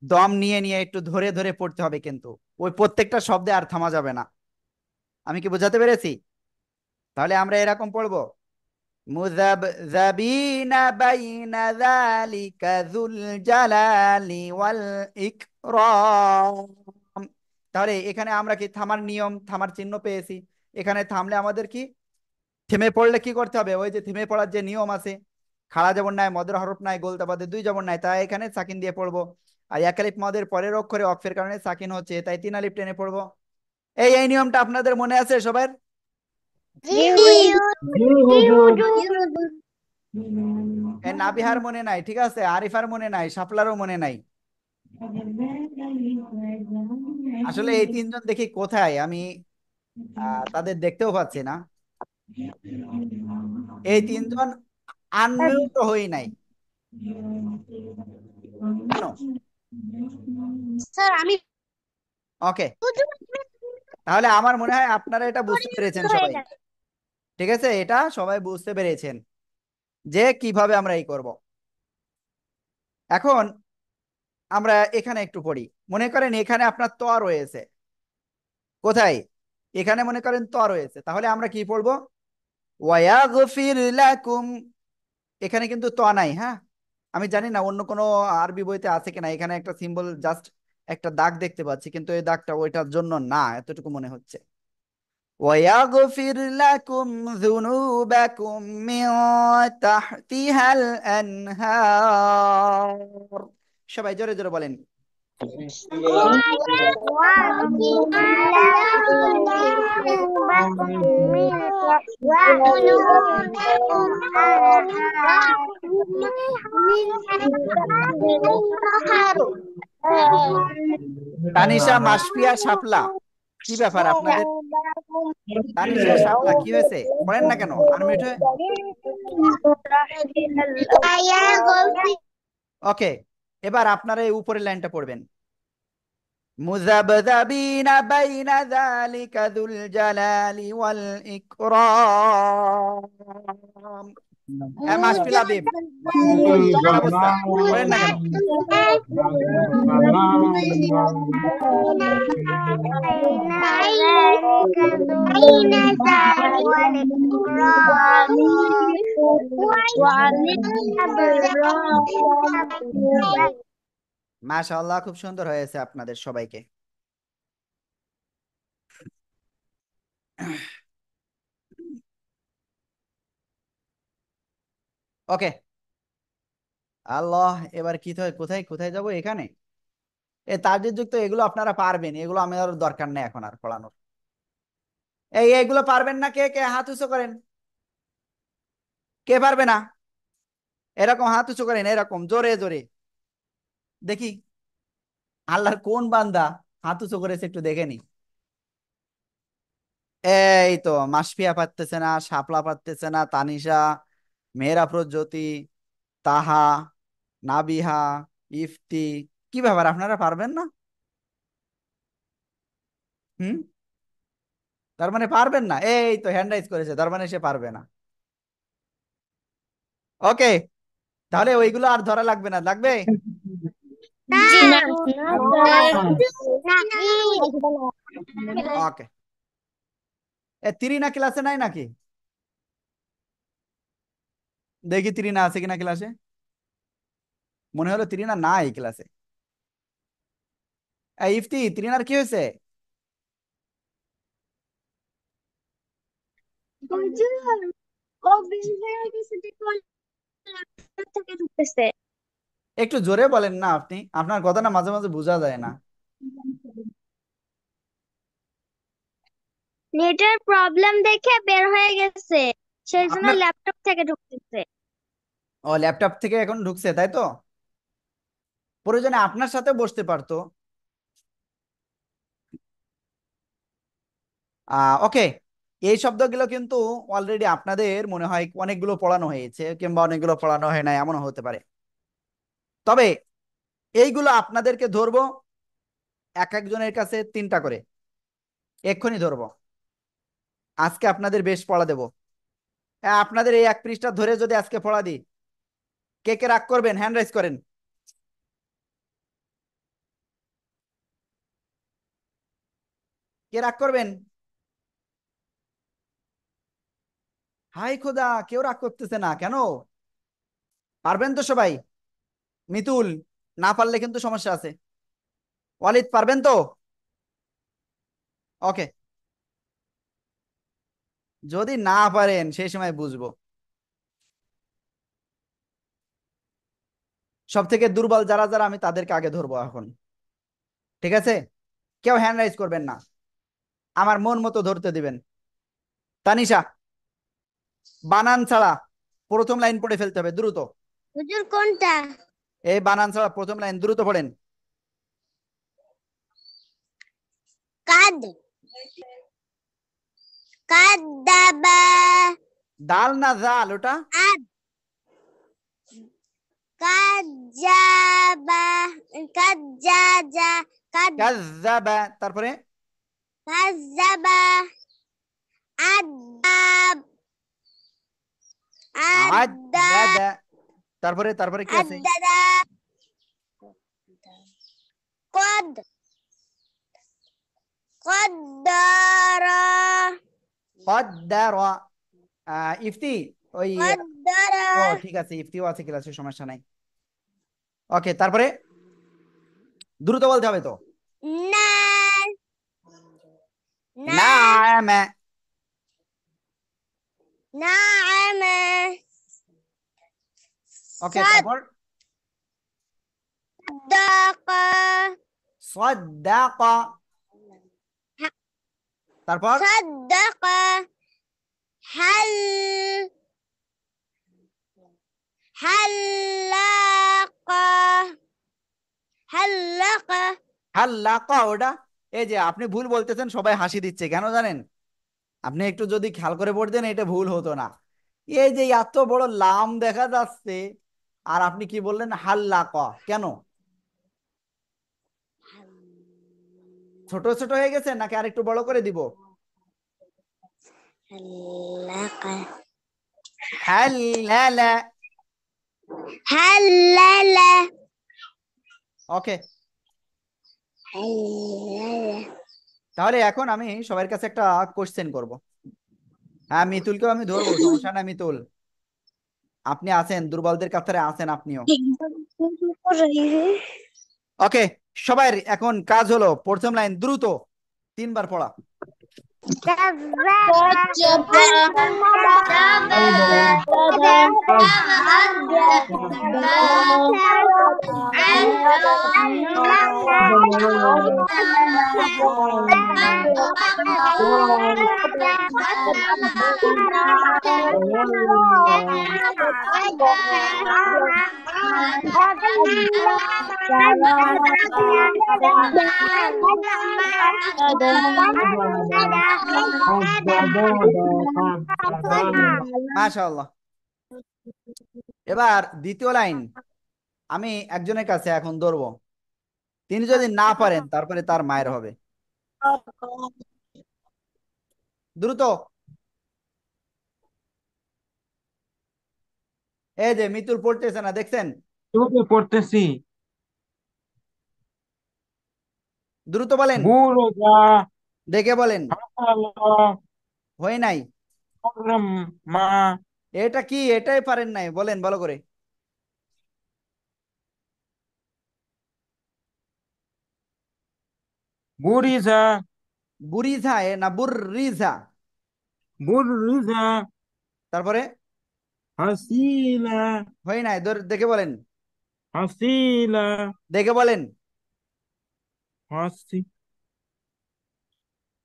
দম নিয়ে নিয়ে একটু ধরে ধরে পড়তে হবে, কিন্তু ওই প্রত্যেকটা শব্দে আর থামা যাবে না। আমি কি বোঝাতে পেরেছি? তাহলে আমরা এরকম পড়বো, মুযাবযাবিনা বাইনা যালিকা যুল জালালি ওয়াল ইকরাম। তাহলে এখানে আমরা কি থামার নিয়ম, থামার চিহ্ন পেয়েছি। এখানে থামলে আমাদের কি, থেমে পড়লে কি করতে হবে? ওই যে থেমে পড়ার যে নিয়ম আছে, খাড়া যেমন নাই, মদের হরফ নাই, গোলতা বাদে দুই যেমন নাই, তাই এখানে সাকিন দিয়ে পড়বো। আর এক আলিফ মদের পরের অক্ষরে অক্ষের কারণে সাকিন হচ্ছে, তাই তিন আলিফ টেনে পড়বো। এই নিয়মটা আপনাদের মনে আছে সবার? জি জি হুজুর। হুজুর। নাবিহার মনে নাই, ঠিক আছে, আরিফার মনে নাই, শাপলারও মনে নাই। আসলে এই তিনজন দেখি কোথায়, আমি তাদের দেখতেও পাচ্ছি না। এই তিনজন আনমিউট হই নাই কেন? স্যার আমি ওকে, তাহলে আমার মনে হয় আপনারা এটা বুঝতে পেরেছেন সবাই। ঠিক আছে, এটা সবাই বুঝতে পেরেছেন যে কিভাবে আমরা এই করব। এখন আমরা এখানে একটু পড়ি। মনে করেন এখানে আপনার ত রয়েছে, কোথায়? এখানে মনে করেন ত রয়েছে, তাহলে আমরা কি পড়বো? ওয়াগফির লাকুম। এখানে কিন্তু ত নাই, হ্যাঁ। আমি জানি না অন্য কোনো আরবি বইতে আছে কিনা, এখানে একটা সিম্বল জাস্ট একটা দাগ দেখতে পাচ্ছি, কিন্তু এই দাগটা ওইটার জন্য না, এতটুকু মনে হচ্ছে। ويغفر لكم ذنوبكم من تحتها الأنهار। সবাই জোরে জোরে বলেন। তানিশা, মাসফিয়া, শাপলা, কি ব্যাপার আপনাদের? তানিশা, শাপলা কি হয়েছে? পড়েন না কেন আনমিউট হয়ে? ওকে, এবার আপনারা এই উপরের লাইনটা পড়বেন, মুযাবযাবিনা বাইনা যালিকা যুল জালালি ওয়াল ইকরাম। মাসফিল আবিব, কি অবস্থা? পড়েন না কেন? মাশাআল্লাহ, খুব সুন্দর হয়েছে আপনাদের সবাইকে। ওকে, আল্লাহ, এবার কি কোথায় কোথায় যাব? এখানে তাদের যুক্ত এগুলো আপনারা পারবেন, এগুলো আমার দরকার নেই এখন আর পড়ানোর। এইগুলো পারবেন না? কে কে হাত উঁচু করেন। কে পারবে না? এরকম হাত উঁচু করেন, এরকম জোরে জোরে দেখি। আল্লাহর কোন বান্দা হাত উঁচু করেছে একটু দেখে নি। এই তো মাসফিয়া পারতেছে না, শাপলা পারতেছে না, তানিশা, মেহেরাফরোজ জ্যোতি, তাহা, নাবিহা, ইফতি, কি ব্যাপার আপনারা পারবেন না? হুম, তার মানে পারবেন না? এই তো হ্যান্ড রাইজ করেছে, তার মানে সে পারবে না। ওকে, তাহলে ওইগুলো আর ধরা লাগবে না, লাগবে? জি না না স্যার ওকে, এ তিরিনা ক্লাসে নাই নাকি? দেখি তিরিনা আছে কিনা ক্লাসে। মনে হলো তিরিনা নাই ক্লাসে। এই ইফতি, তিরিনার কি হয়েছে? হুজুর ও বের হয়ে গেছে দেখুন ল্যাপটপ থেকে ঢুকতেছে একটু জোরে বলেন না আপনি, আপনার কথা না মাঝে মাঝে বোঝা যায় না। নেটের প্রবলেম দেখে বের হয়ে গেছে সেই জন্য আপনার, ল্যাপটপ থেকে ঢুকতেছে ও ল্যাপটপ থেকে এখন ঢুকছে তাই তো? প্রয়োজনে আপনার সাথে বসতে পারতো। ওকে, এই শব্দগুলো কিন্তু অলরেডি আপনাদের মনে হয় অনেকগুলো পড়ানো হয়েছে, কিংবা অনেকগুলো পড়ানো হয় না, এমনও হতে পারে। তবে এইগুলো আপনাদেরকে ধরবো এক একজনের কাছে তিনটা করে, এক্ষুনি ধরবো। আজকে আপনাদের বেশ পড়া দেবো। আপনাদের এই এক পৃষ্ঠা ধরে যদি আজকে পড়া দিই, কে কে রাগ করবেন? হ্যান্ড রাইজ করেন। কে রাগ করবেন? হাই খোদা, কেউ রাগ করতেছে না কেন? পারবেন তো সবাই? মিতুল, না পারলে কিন্তু সমস্যা আছে। ওয়ালিদ, পারবেন তো? ওকে, যদি না পারেন সেই সময় বুঝবো। সব থেকে দুর্বল যারা যারা আমি তাদেরকে আগে ধরবো এখন, ঠিক আছে? কেউ হ্যান্ড রাইজ করবেন না, আমার মন মতো ধরতে দিবেন। তানিশা, বানান ছাড়া প্রথম লাইন পড়ে ফেলতে হবে দ্রুত। হুজুর কোনটা এই বানান ছাড়া প্রথম লাইন দ্রুত পড়েন। কাদ কাদ্দাবা দাল না জাল ওটা? আদ কাজ্জাবা কাজ্জাজা কাযাবা, তারপরে কাজ্জাবা আদাব আদা আদাদা, তারপরে তারপরে কি আছে? আদাদা কদ কদ্দারা কদ্দারা। ইফতি, ওই, কদ্দারা ও ঠিক আছে, ইফতিও আছে ক্লাসে, সমস্যা নাই। ওকে, তারপরে দ্রুত বলতে হবে তো। না না নাআমা, নাআমা ওকে, তারপর সাদাকা সাদ্দাকা, তারপর সাদাকা হাল হাল্লাকা হাল্লাকা হাল্লাকা ওটা। এই যে আপনি ভুল বলতেছেন, সবাই হাসি দিচ্ছে কেন জানেন? আপনি একটু যদি খেয়াল করে পড়তেন এটা ভুল হতো না। এই যে এত বড় লাম দেখা যাচ্ছে, আর আপনি কি বললেন হাল্লাকা কেন? ছোট ছোট হয়ে গেছে নাকি আরেকটু বড় করে দিব? হাল্লাকা হাল্লালা, হাল্লালা ওকে। হাল্লালা তাহলে এখন আমি সবার কাছে একটা কোশ্চেন করব। হ্যাঁ, মিতুলকেও আমি ধরবো, সমস্যা না। মিতুল, আপনি আছেন, দুর্বলদের কাতারে আছেন আপনিও। ওকে, সবাই এখন কাজ হলো প্রথম লাইন দ্রুত তিনবার পড়া। মাশাআল্লাহ। এবার দ্বিতীয় লাইন আমি একজনের কাছে এখন ধরবো, তিনি যদি না পারেন তারপরে তার মায়ের হবে। দ্রুত, এই যে মিতুল পড়তেছে না, দেখছেন? পড়তেছি। দ্রুত বলেন, বুরজা, দেখে বলেন। হাসালা, হয় নাই। মা, এটা কি? এটাই পারেন নাই, বলেন ভালো করে। বুরিজা, বুরিঝা না বুররিঝা? বুরিজা, তারপরে হাসিলা, হয় নাই, দেখে বলেন, হাসিলা, দেখে বলেন, হাসি,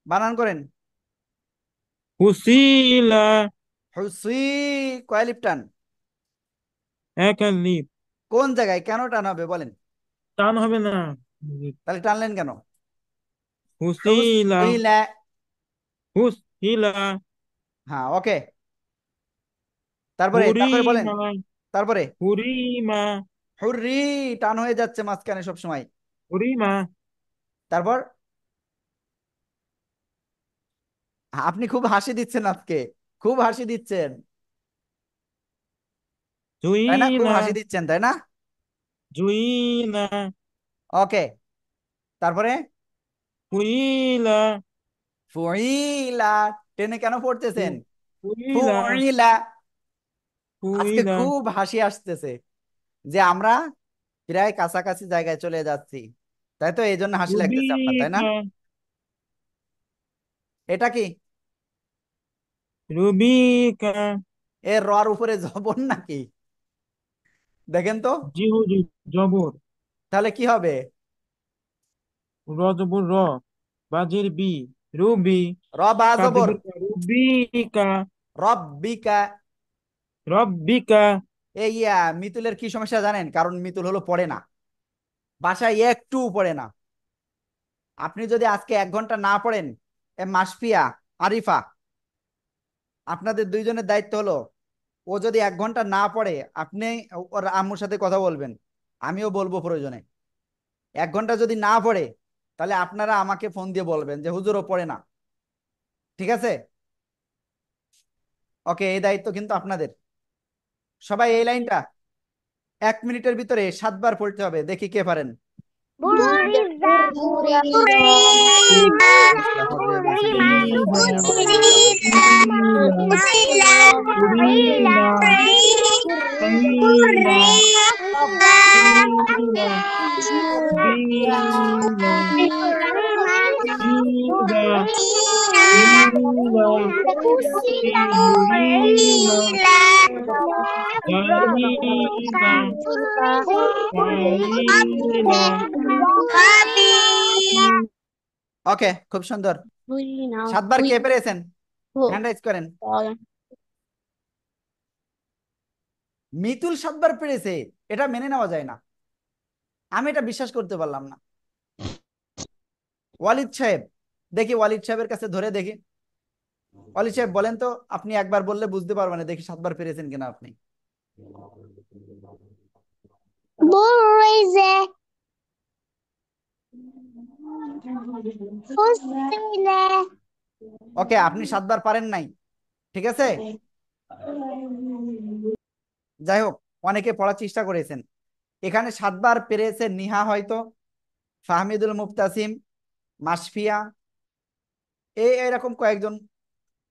বানান করেন। হুসিলা, হুসি, কয় লিপ টান? একালিপ। কোন জায়গায়, কেন টান হবে বলেন? টান হবে না। তাহলে টানলেন কেন? হুসিলা, হুসইলা। হুসিলা, হ্যাঁ, ওকে। তারপরে তারপরে বলেন, হুরিমা, তারপরে হুরিমা, হুররি, টান হয়ে যাচ্ছে মাঝখানে সব সময়। হুরিমা, তারপর আপনি খুব হাসি দিচ্ছেন আজকে, খুব হাসি দিচ্ছেন, তাই না? খুব জুইলা, হাসি দিচ্ছেন, তাই না? জুইলা, ওকে। তারপরে হুইলা, ফুইলা, টেনে কেন পড়তেছেন? হুইলা, ফুইলা। আজকে হুইলা, খুব হাসি আসতেছে যে আমরা প্রায় কাছাকাছি জায়গায় চলে যাচ্ছি, তাই তো? এই জন্য হাসি লাগতেছে আপনার, তাই না? রুবিকা, এটা কি? রুবিকা, এর রর উপরে জবর নাকি? দেখেন তো, জিহু জবর, তাহলে কি হবে? র জবর র, বাজের বি, রুবি, র বা জবর? কাদেবের কা, রুবিকা, রব্বিকা। রব্বিকা, এই মিতুলের কি সমস্যা জানেন? কারণ মিতুল হলো পড়ে না, বাসায় একটু পড়ে না। আপনি যদি আজকে 1 ঘন্টা না পড়েন, মাসফিয়া, আরিফা, আপনাদের দুইজনের দায়িত্ব হলো, ও যদি 1 ঘন্টা না পড়ে, আপনি ওর আম্মুর সাথে কথা বলবেন, আমিও বলবো প্রয়োজনে। 1 ঘন্টা যদি না পড়ে, তাহলে আপনারা আমাকে ফোন দিয়ে বলবেন যে হুজুর ও পড়ে না। ঠিক আছে? ওকে, এই দায়িত্ব কিন্তু আপনাদের। সবাই এই লাইনটা 1 মিনিটের ভিতরে 7 বার পড়তে হবে, দেখি কে পারেন। বুড়িদা বুড়িদা, বুড়িমা বুড়িমা হুরিমা, বুড়িদা হুইলা, বুড়িলা বুড়িলা হুইলা, হুইলা, বুড়িলা হুইলা, হুইলা, বুড়িমা হুইলা, বুড়িলা হুইলা, বুড়িলা হুরিমা, বুড়িলা কারিনা, কারিনা, ভাবি ওকে, খুব সুন্দর। হুই না 7 বার হুই কে পেরেছেন? হো হ্যান্ড রাইজ করেন। মিতুল 7 বার পেরেছে, এটা মেনে নেওয়া যায় না, আমি এটা বিশ্বাস করতে পারলাম না। ওয়ালিদ সাহেব, দেখি ওয়ালিদ সাহেবের কাছে ধরে দেখি। ওয়ালিদ সাহেব বলেন তো, আপনি একবার বললে বুঝতে পারবেন না, দেখি 7 বার পেরেছেন কিনা আপনি। বুড়িজে ফুসিলে ওকে, আপনি 7 বার পারেন নাই, ঠিক আছে। যাই হোক, অনেকে পড়ার চেষ্টা করেছেন। এখানে 7 বার পেরেছে নিহা, হয়তো ফাহমিদুল মুফতাসিম, মাসফিয়া, এরকম কয়েকজন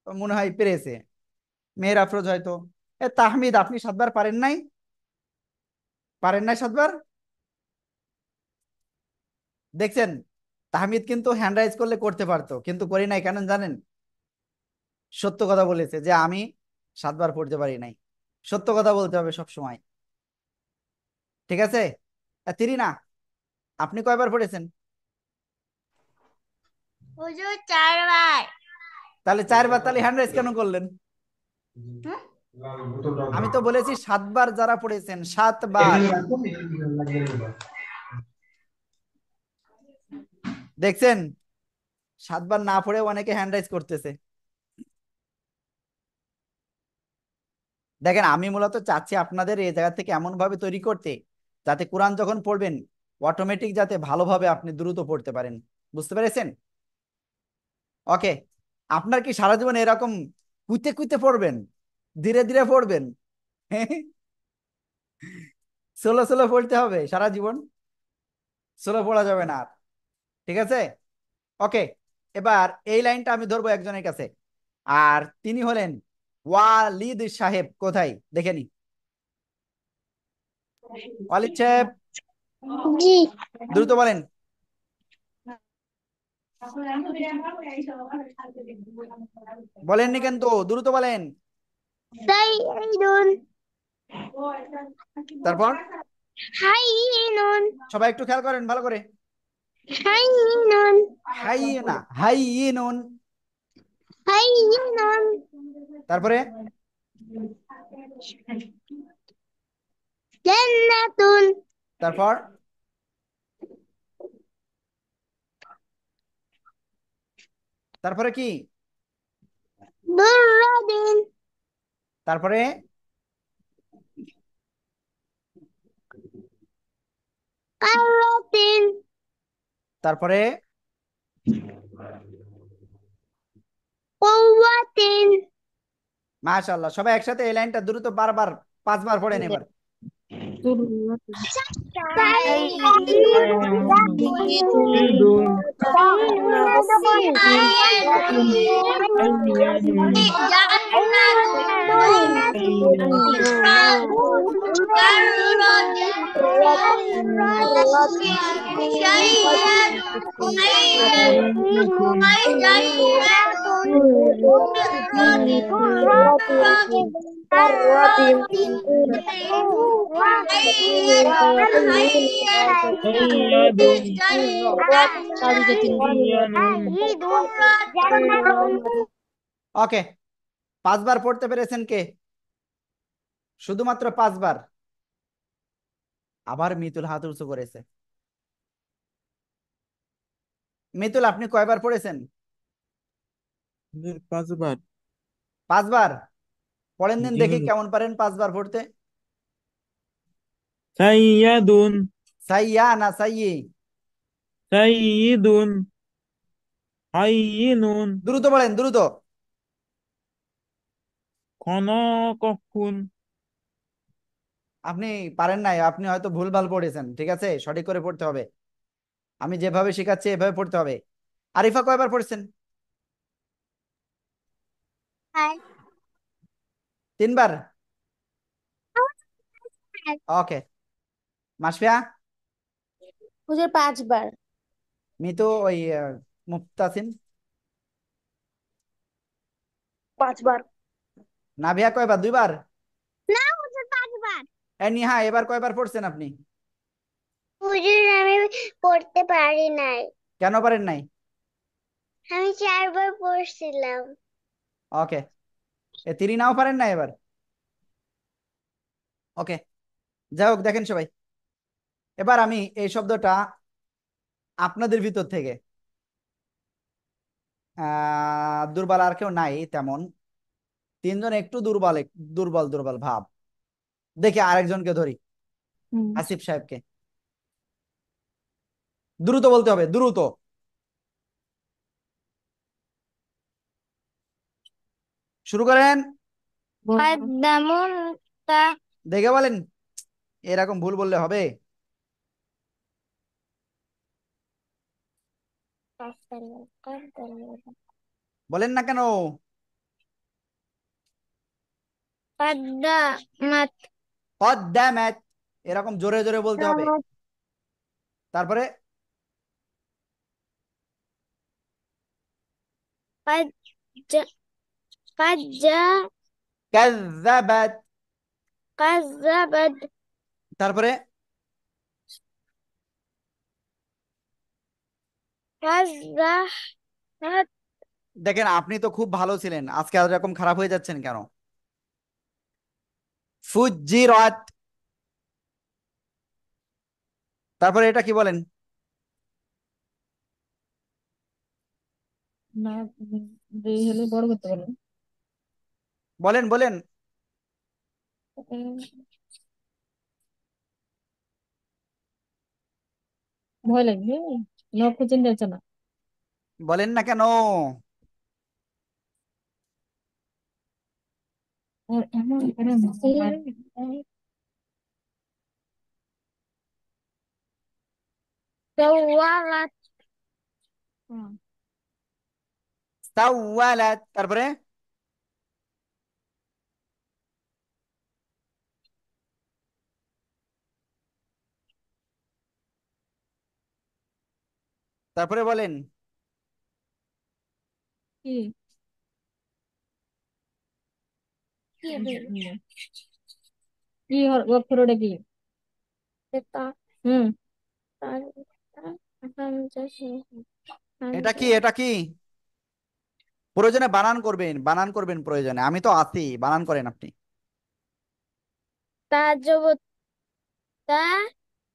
মনে হয় পেরেছে। মেহের আফরোজ হয়তো। তাহমিদ, আপনি 7 বার পারেন নাই? পারেন নাই 7 বার? দেখছেন, তাহমিদ কিন্তু হ্যান্ড রাইজ করলে করতে পারতো, কিন্তু করি নাই, কেন জানেন? সত্য কথা বলেছে যে আমি 7 বার পড়তে পারি নাই। সত্য কথা বলতে হবে সব সময়, ঠিক আছে? তিরিনা, আপনি কয়বার পড়েছেন? হুজুর 4 বার। তাহলে 4 বার, তাহলে হ্যান্ড রাইজ কেন করলেন? আমি তো বলেছি 7 বার যারা পড়েছেন, 7 বার। দেখছেন, 7 বার না পড়ে অনেকে হ্যান্ড রাইজ করতেছে। দেখেন, আমি মূলত চাচ্ছি আপনাদের এই জায়গা থেকে এমন ভাবে তৈরি করতে, যাতে কোরআন যখন পড়বেন অটোমেটিক যাতে ভালোভাবে আপনি দ্রুত পড়তে পারেন। বুঝতে পেরেছেন? ওকে। আপনার কি সারা জীবন এরকম কুইতে কুইতে পড়বেন, ধীরে ধীরে পড়বেন? স্লো স্লো পড়তে হবে সারা জীবন? স্লো পড়া যাবে না আর। ঠিক আছে? ওকে, এবার এই লাইনটা আমি ধরবো একজনের কাছে, আর তিনি হলেন ওয়ালিদ সাহেব। কোথায় দেখে নি? ওয়ালিদ সাহেব, জি। দ্রুত বলেন। বলেননি কিন্তু, দ্রুত বলেন। সাইদুন। তারপর হাইনুন। সবাই একটু খেয়াল করেন ভালো করে। হাইনুন। হাই না, হাই নুন। হাইনুন। তারপরে জান্নাতুন। তারপর তারপরে কি? দুররাদিন। তারপরে কারাতিন। তারপরে কুওয়াতিন। মাশাআল্লাহ, সবাই একসাথে এই লাইনটা দ্রুত বারবার 5 বার পড়েন এবার। ওকে, 5 বার পড়তে পেরেছেন কে? শুধুমাত্র 5 বার। আবার মিতুল হাত উঁচু করেছে। মিতুল, আপনি কয়বার পড়েছেন? 5 বার। 5 বার? পড়েন দিন জি দেখি হুজুর। কেমন পারেন 5 বার পড়তে। সাইয়াদুন। সাইয়া না সাইয়ি? সাইয়িদুন। হাইয়িনুন। দ্রুত বলেন, দ্রুত। খনককুন। আপনি পারেন নাই, আপনি হয়তো ভুলভাল পড়েছেন। ঠিক আছে, সঠিক করে পড়তে হবে। আমি যেভাবে শেখাচ্ছি এভাবে পড়তে হবে। আরিফা কয়বার পড়ছেন? 3 বার? ওকে। মাসফিয়া? হুজুর 5 বার। মিতু, ওই মুফতাসিম? 5 বার। নাভিয়া কয়বার? 2 বার? না হুজুর 5 বার। নিহা, এবার কয়বার পড়ছেন আপনি? হুজুর আমি পড়তে পারি নাই। কেন পারেন নাই? আমি 4 বার পড়ছিলাম। ওকে, তিরিনাও পারেন না এবার? ওকে, যাই হোক, দেখেন সবাই, এবার আমি এই শব্দটা আপনাদের ভিতর থেকে, দুর্বল আর কেউ নাই তেমন, তিনজন একটু দুর্বল, দুর্বল দুর্বল ভাব। দেখি আরেকজনকে ধরি, আসিফ সাহেবকে। দ্রুত বলতে হবে, দ্রুত। শুরু করেন। কদ্দামুতা। দেখে বলেন, এরকম ভুল বললে হবে? বলেন না কেন? কদ্দামাত। কদ্দামাত, এরকম জোরে জোরে বলতে হবে। তারপরে কজ্জা। কজ্জা। কাযযাবাত। কাযযাবাত। তারপরে কাযযাবাত। দেখেন, আপনি তো খুব ভালো ছিলেন, আজকে আর এরকম খারাপ হয়ে যাচ্ছেন কেন? ফুজ্জিরাত। তারপরে এটা কি বলেন? না, হলে বড় করতে পারবেন। বলেন বলেন। ভয় লাগবে, লক্ষ্য চিন্তা হচ্ছে না। বলেন না কেন? আর এমন করে সাওয়ারাত। সাওয়ালাত, তারপরে তারপরে বলেন। কি কি হুম। কি অক্ষরটা কি? তা হুম। তার হামজা এটা কি, হামজা এটা কি? প্রয়োজনে বানান করবেন, বানান করবেন প্রয়োজনে, আমি তো আছি, বানান করেন আপনি। তা জবর তা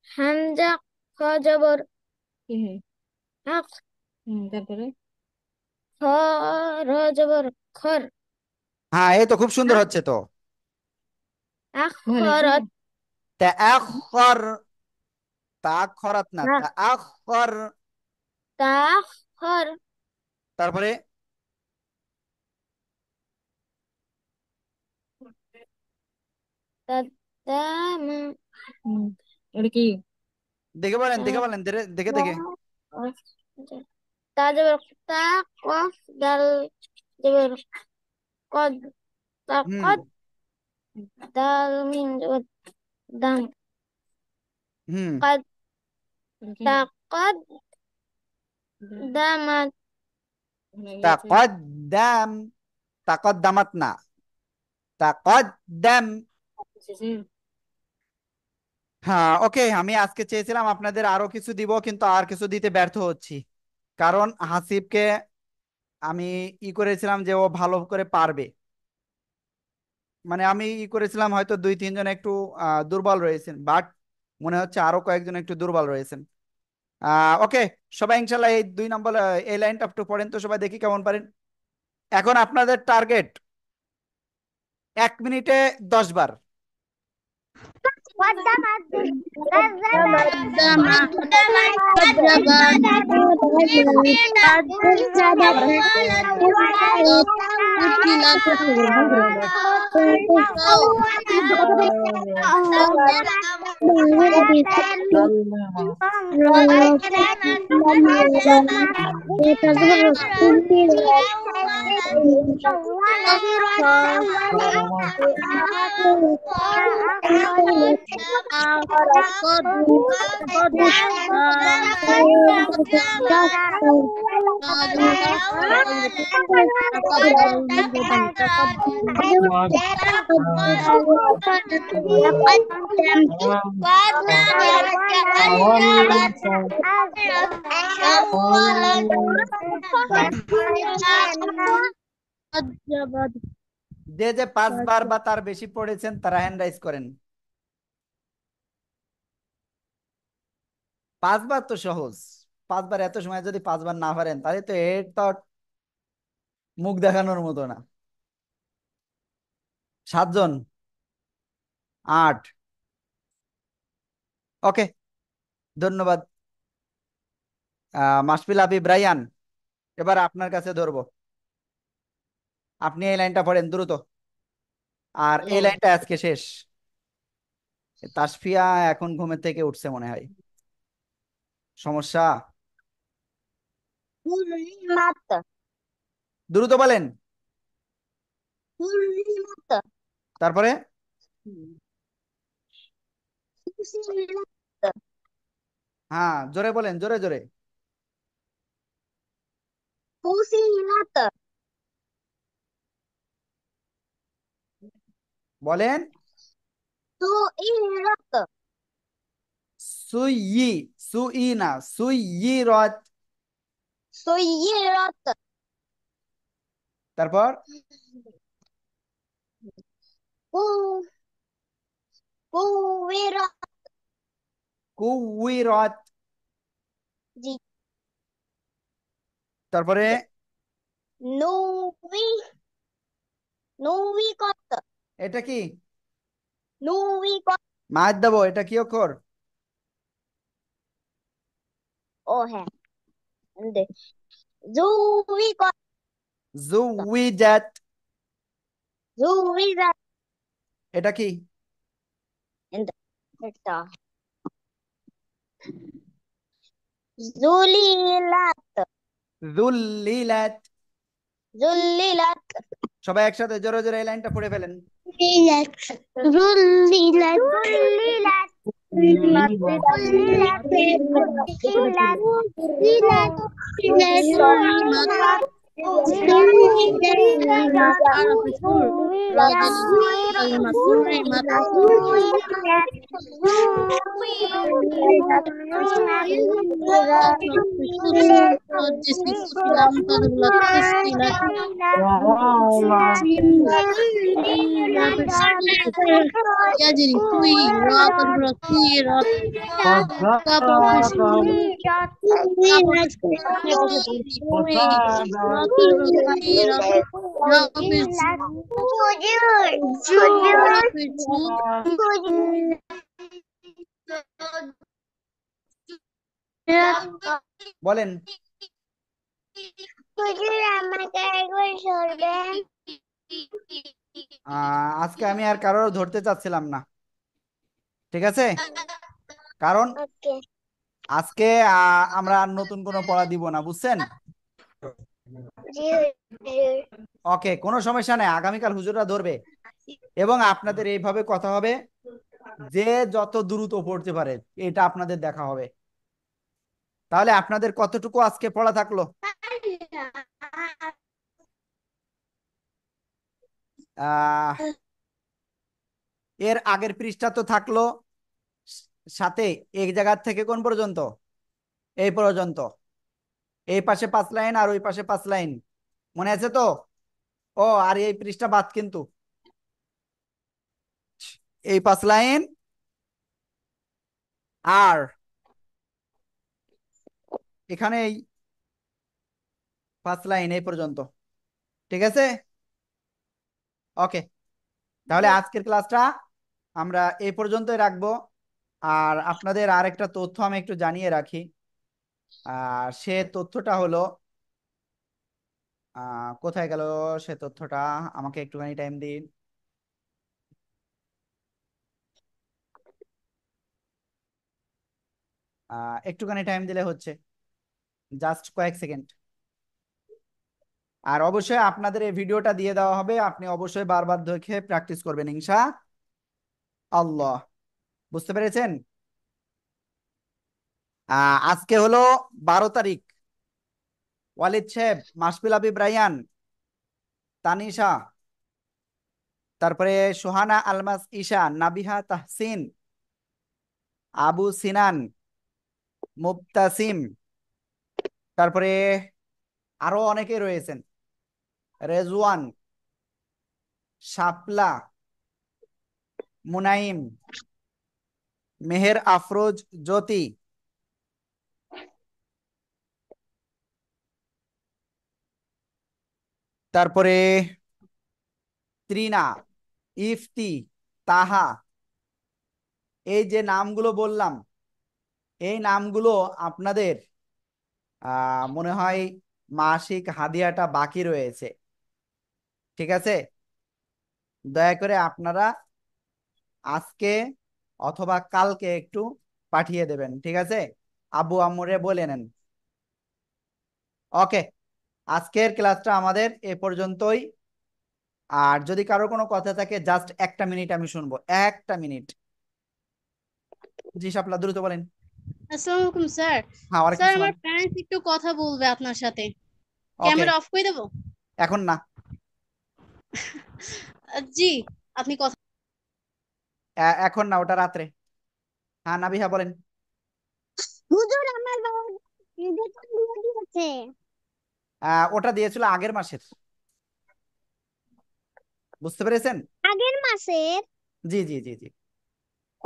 হামজা খ জবর কি হে? আখ তারপরে খ র জবর খর হ্যাঁ, এই তো খুব সুন্দর আখ হচ্ছে তো। আখ ভালো হয়েছে? খরত তাআখর, তাআখরাত না, আখ তাআখর। তা খর তারপরে তা দাম হুম। এটা কি? দেখে বলেন, তা দেখে বলেন, দেখে দেখে। তা জবর তা কফ দাল জবর কদ তা হুম কদ দাল মিম জবর দাম হুম। কদ এটা কি? তা কদ দামাত হয়ে গেছে। তাকদ্দাম, তাকদ্দামাত না, তাকদ্দাম। শেষে হ্যাঁ, ওকে, আমি আজকে চেয়েছিলাম আপনাদের আরো কিছু দিব, কিন্তু আর কিছু দিতে ব্যর্থ হচ্ছি। কারণ হাসিবকে আমি করেছিলাম যে ও ভালো করে পারবে, মানে আমি করেছিলাম হয়তো দুই তিনজন একটু দুর্বল রয়েছেন, বাট মনে হচ্ছে আরো কয়েকজন একটু দুর্বল রয়েছেন। ওকে, সবাই ইনশাল্লাহ এই 2 নম্বর এই লাইনটা একটু পড়েন তো, সবাই দেখি কেমন পারেন। এখন আপনাদের টার্গেট 1 মিনিটে 10 বার। قدمت قدمت যে যে 5 বার বা তার বেশি পড়েছেন তারা হ্যান্ড রাইজ করেন। 5 বার তো সহজ, 5 বার, এত সময় যদি 5 বার না পারেন তাহলে তো এর তো মুখ দেখানোর মতো না। 7 জন, 8। ওকে, ধন্যবাদ। মাসফিল আবি ব্রায়ান, এবার আপনার কাছে ধরবো, আপনি এই লাইনটা পড়েন দ্রুত। আর এই লাইনটা আজকে শেষ। তাসফিয়া এখন ঘুমের থেকে উঠছে মনে হয়, সমস্যা। দ্রুত বলেন। তারপরে হ্যাঁ, জোরে বলেন, জোরে জোরে বলেন। সুই, সুই না, সুই রত। তারপর কুউইরত। তারপরে এটা কি? মার দেবো, এটা কি অক্ষর? জুউইজাত। এটা কি? যুল্লিলাত। জুল্লিলাত সবাই একসাথে জোরে জোরে এই লাইনটা পড়ে ফেলেন। জুল্লিলাত জুল্লিলাত জুল্লিলাত জুল্লিলাত জুল্লিলাত বলেন। আমাকে একবার সরবেন। আজকে আমি আর কারোর ধরতে চাচ্ছিলাম না, ঠিক আছে? কারণ ওকে আজকে আমরা আর নতুন কোনো পড়া দিব না, বুঝছেন? জি হুজুর। ওকে, কোনো সমস্যা নেই, আগামীকাল হুজুররা ধরবে এবং আপনাদের এইভাবে কথা হবে যে যত দ্রুত পড়তে পারে এটা আপনাদের দেখা হবে। তাহলে আপনাদের কতটুকু আজকে পড়া থাকলো? এর আগের পৃষ্ঠা তো থাকলো, সাথে এক জায়গা থেকে কোন পর্যন্ত? এই পর্যন্ত। এই পাশে 5 লাইন আর ওই পাশে 5 লাইন, মনে আছে তো? ও আর এই পৃষ্ঠা বাদ, কিন্তু এই 5 লাইন আর এখানে এই 5 লাইন এই পর্যন্ত, ঠিক আছে? ওকে, তাহলে আজকের ক্লাসটা আমরা এই পর্যন্তই রাখবো। আর আপনাদের আরেকটা তথ্য আমি একটু জানিয়ে রাখি। সে তথ্যটা হলো, কোথায় গেল সে তথ্যটা? আমাকে একটুখানি টাইম দিন। একটুখানি টাইম দিলে হচ্ছে, জাস্ট কয়েক সেকেন্ড। আর অবশ্যই আপনাদের এই ভিডিওটা দিয়ে দেওয়া হবে, আপনি অবশ্যই বারবার দেখে প্র্যাকটিস করবেন ইনশাআল্লাহ। বুঝতে পেরেছেন? আজকে হলো 12 তারিখ। ওয়ালিদ সাহেব, মাসফিল আবিব রায়ান, তানিশা, তারপরে সোহানা আলমাস ঈশা, নাবিহা তাহসিন, আবু সিনান, মুবতাসিম, তারপরে আরো অনেকে রয়েছেন, রেজওয়ান, শাপলা, মুনাইম, মেহের আফরোজ, জ্যোতি, তারপরে ত্রিনা, ইফতি, তাহা। এই যে নামগুলো বললাম, এই নামগুলো আপনাদের মনে হয় মাসিক হাদিয়াটা বাকি রয়েছে, ঠিক আছে? দয়া করে আপনারা আজকে অথবা কালকে একটু পাঠিয়ে দেবেন, ঠিক আছে? আব্বু আম্মুরে বলে নেন। ওকে, আজকের ক্লাসটা আমাদের এ পর্যন্তই। আর যদি কারো কোনো কথা থাকে জাস্ট একটা মিনিট আমি শুনবো, একটা মিনিট। জি শাপলা, দ্রুত বলেন। আসসালামু আলাইকুম স্যার। হ্যাঁ, ওয়ালাইকুম স্যার আমার সালাম। প্যারেন্টস একটু কথা বলবে আপনার সাথে। ওকে, ক্যামেরা অফ করে দেবো? এখন না। জি, আপনি কথা। এখন না, ওটা রাত্রে। হ্যাঁ নাবিহা বলেন। হুজুর আমার বাবা বেতন দিয়ে দিয়েছে। ওটা দিয়েছিল আগের মাসের, বুঝতে পেরেছেন? আগের মাসের? জি জি জি জি।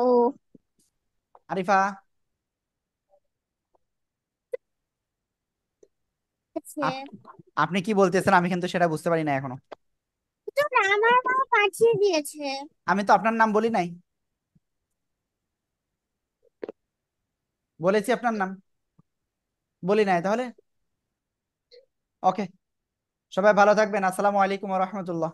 ও আরিফা, আচ্ছা। আপনি কি বলতেছেন আমি কিন্তু সেটা বুঝতে পারি না এখনো। হুজুর আমার বাবা পাঠিয়ে দিয়েছে। আমি তো আপনার নাম বলি নাই, বলেছি আপনার নাম? বলি নাই তাহলে। ওকে, সবাই ভালো থাকবেন। আসসালামু আলাইকুম ওয়া রাহমাতুল্লাহ।